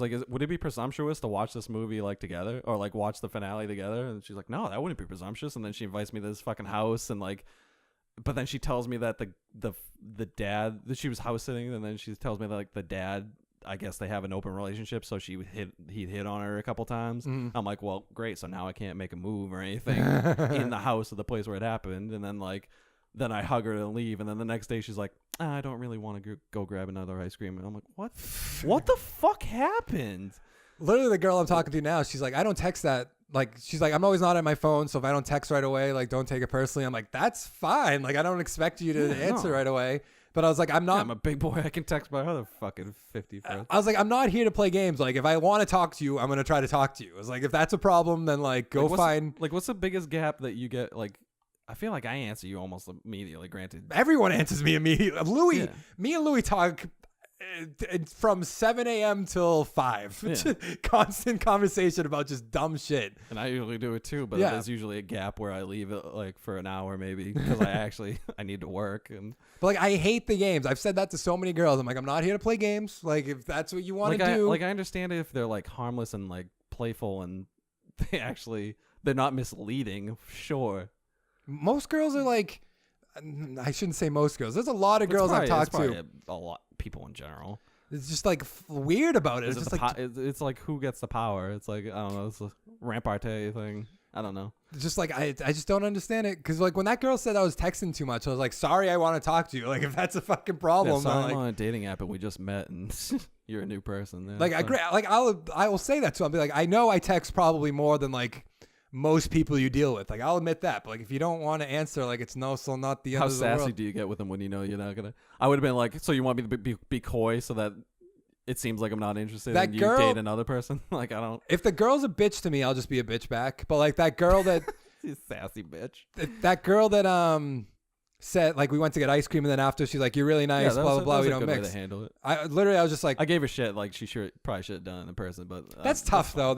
like, would it be presumptuous to watch this movie like together, or like watch the finale together? And she's like, no, that wouldn't be presumptuous. And then she invites me to this fucking house, and like, but then she tells me that the dad, that she was house sitting, and then she tells me that like the dad, I guess they have an open relationship, so he'd hit on her a couple times. I'm like, well, great, so now I can't make a move or anything in the house of the place where it happened. And then like, then I hug her and leave, and then the next day she's like, I don't really want to go grab another ice cream. And I'm like, what the fuck happened? Literally, the girl I'm talking to now, she's like, I don't text that. Like, she's like, I'm always not at my phone, so if I don't text right away, like, don't take it personally. I'm like, that's fine. Like, I don't expect you to answer right away. But I was like, I'm not. I'm a big boy. I can text my other fucking 50 friends. I was like, I'm not here to play games. Like, if I want to talk to you, I'm gonna try to talk to you. I was like, if that's a problem, then like go find. What's the biggest gap that you get? Like, I feel like I answer you almost immediately. Granted, Everyone answers me immediately. Me and Louis talk from 7 a.m. till 5. Constant conversation about just dumb shit. And I usually do it too, but there's usually a gap where I leave it like for an hour maybe because I need to work. But like, I hate the games. I've said that to so many girls. I'm like, I'm not here to play games. Like, if that's what you want to do. I understand it if they're like harmless and like playful and they're not misleading. Sure. Most girls are like, I shouldn't say most girls. There's a lot of girls I've talked to. A lot people in general. It's just like weird about it. It's just like it's like who gets the power. It's like, I don't know. It's a ramparty thing. I don't know. It's just like I just don't understand it because like when that girl said I was texting too much, I was like, sorry, I want to talk to you. Like if that's a fucking problem, so I'm like, on a dating app and we just met and you're a new person. Yeah, like I will say that to him. I'll be like, I know I text probably more than like most people you deal with. Like I'll admit that, but like if you don't want to answer, like it's no, so not the end of the world. How sassy do you get with them when you know you're not gonna? I would have been like, so you want me to be coy so that it seems like I'm not interested that and you girl, date another person? Like I don't. If the girl's a bitch to me, I'll just be a bitch back. But like that girl that she's sassy bitch. That girl that said like we went to get ice cream and then after she's like, you're really nice, blah blah blah. We don't mix. Way to handle it. I was just like, I gave her shit. Like she probably should have done it in person, but that's tough though.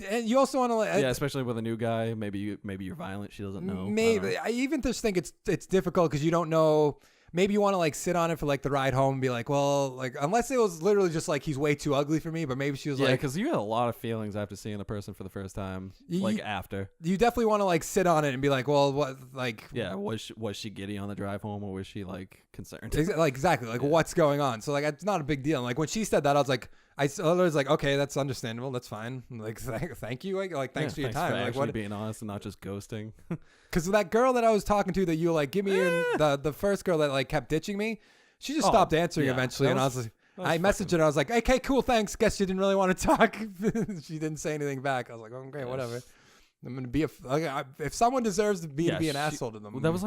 And you also want to like, especially with a new guy. Maybe you're violent. She doesn't know. Maybe I even just think it's difficult because you don't know. Maybe you want to like sit on it for like the ride home and be like, well, like unless it was literally just like he's way too ugly for me, but maybe she was like, because you had a lot of feelings after seeing the person for the first time, after. You definitely want to like sit on it and be like, well, what, like, was she giddy on the drive home or was she like concerned? Exactly, like what's going on? So like it's not a big deal. And, like when she said that, I was like, I was like, okay, that's understandable, that's fine. Like thank you, like thanks for your time. For like what being honest and not just ghosting. Because that girl that I was talking to that you like give me the first girl that like kept ditching me, she just stopped answering eventually, and I was like, I messaged her and I was like, okay, cool, thanks. Guess you didn't really want to talk. She didn't say anything back. I was like, okay, whatever. I'm gonna be if someone deserves to be an asshole to them. That was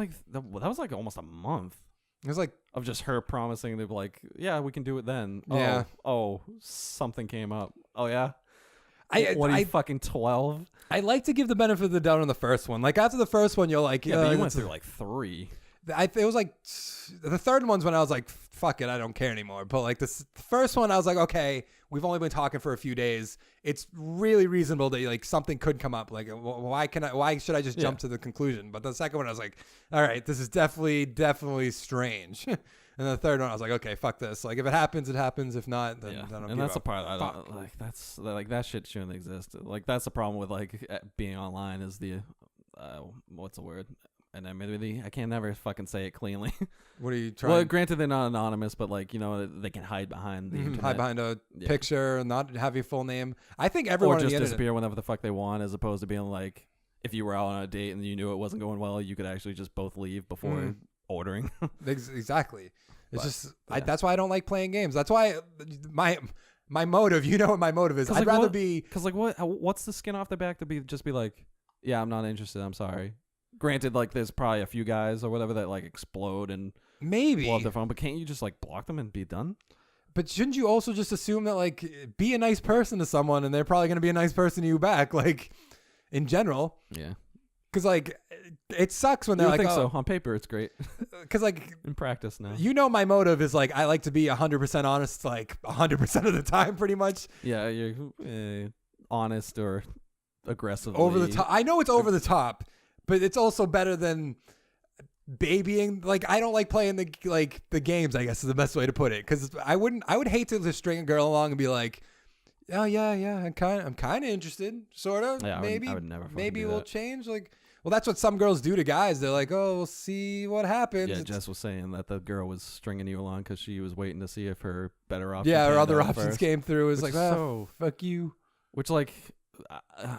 like almost a month. It was like of just her promising to be like, yeah, we can do it then. Yeah. Oh, something came up. Oh yeah. What are you fucking 12? I like to give the benefit of the doubt on the first one. Like after the first one, you're like, but you went through like 3. It was like the third one's when I was like, fuck it, I don't care anymore. But like the first one, I was like, okay, we've only been talking for a few days. It's really reasonable that like something could come up. Like why should I just jump to the conclusion? But the second one, I was like, all right, this is definitely strange. And the third one, I was like, okay, fuck this. Like if it happens, it happens. If not, then I don't. And that's the part I don't like. That's like that shit shouldn't exist. Like that's the problem with like being online is the what's the word? Anonymity. I can't never fucking say it cleanly. What are you trying? Well, granted they're not anonymous, but like they can hide behind the internet. Hide behind a picture and not have your full name. I think everyone or just on the disappear whenever the fuck they want, as opposed to being like, if you were out on a date and you knew it wasn't going well, you could actually just both leave before ordering. Exactly. It's that's why I don't like playing games. That's why my motive. You know what my motive is? I'd rather be because like what's the skin off the back to be like, yeah, I'm not interested. I'm sorry. Granted, like there's probably a few guys or whatever that like explode and maybe blow up their phone, but can't you just like block them and be done? But shouldn't you also just assume that like be a nice person to someone and they're probably gonna be a nice person to you back, like in general? Yeah. Because like it sucks when they're like, so on paper it's great. Because like in practice now, you know, my motive is like I like to be 100% honest, like 100% of the time, pretty much. Yeah, you're honest or aggressive. Over the top. I know it's over the top, but it's also better than babying. Like I don't like playing the games, I guess is the best way to put it. Because I would hate to just string a girl along and be like, oh yeah, I'm kind of interested, sort of. Yeah, maybe I would never. Maybe we'll change. Like, well, that's what some girls do to guys. They're like, oh, we'll see what happens. Yeah, Jess was saying that the girl was stringing you along because she was waiting to see if her better options. Yeah, her other options first. came through. It was like, so fuck you. Which like.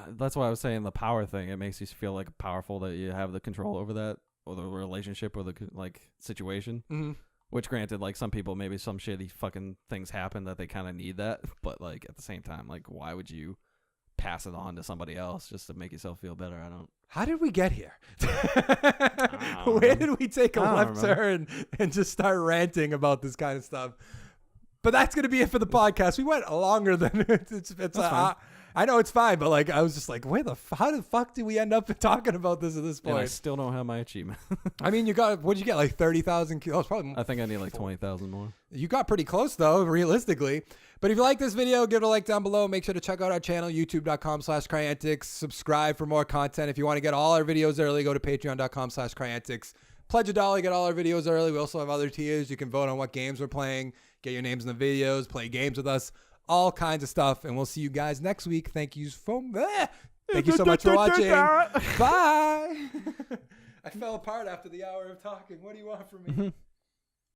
That's why I was saying the power thing. It makes you feel like powerful that you have the control over that or the relationship or the like situation. Mm-hmm. Which, granted, like some people, maybe some shitty fucking things happen that they kind of need that. But like at the same time, like why would you pass it on to somebody else just to make yourself feel better. I don't. How did we get here? don't Where remember. did we take a I don't left remember. turn and just start ranting about this kind of stuff? But that's going to be it for the podcast. We went longer than it's fine. I know it's fine, but like I was just like, how the fuck did we end up talking about this at this And I point? still don't have my achievement. I mean, what'd you get? Like 30,000 kills? Probably. I think I need like 20,000 more. You got pretty close though, realistically. But if you like this video, give it a like down below. Make sure to check out our channel, youtube.com/Cryantics. Subscribe for more content. If you want to get all our videos early, go to patreon.com/Cryantics. Pledge $1, get all our videos early. We also have other tiers. You can vote on what games we're playing, get your names in the videos, play games with us, all kinds of stuff. And we'll see you guys next week. Thank you so much for watching. Bye. I fell apart after the hour of talking. What do you want from me?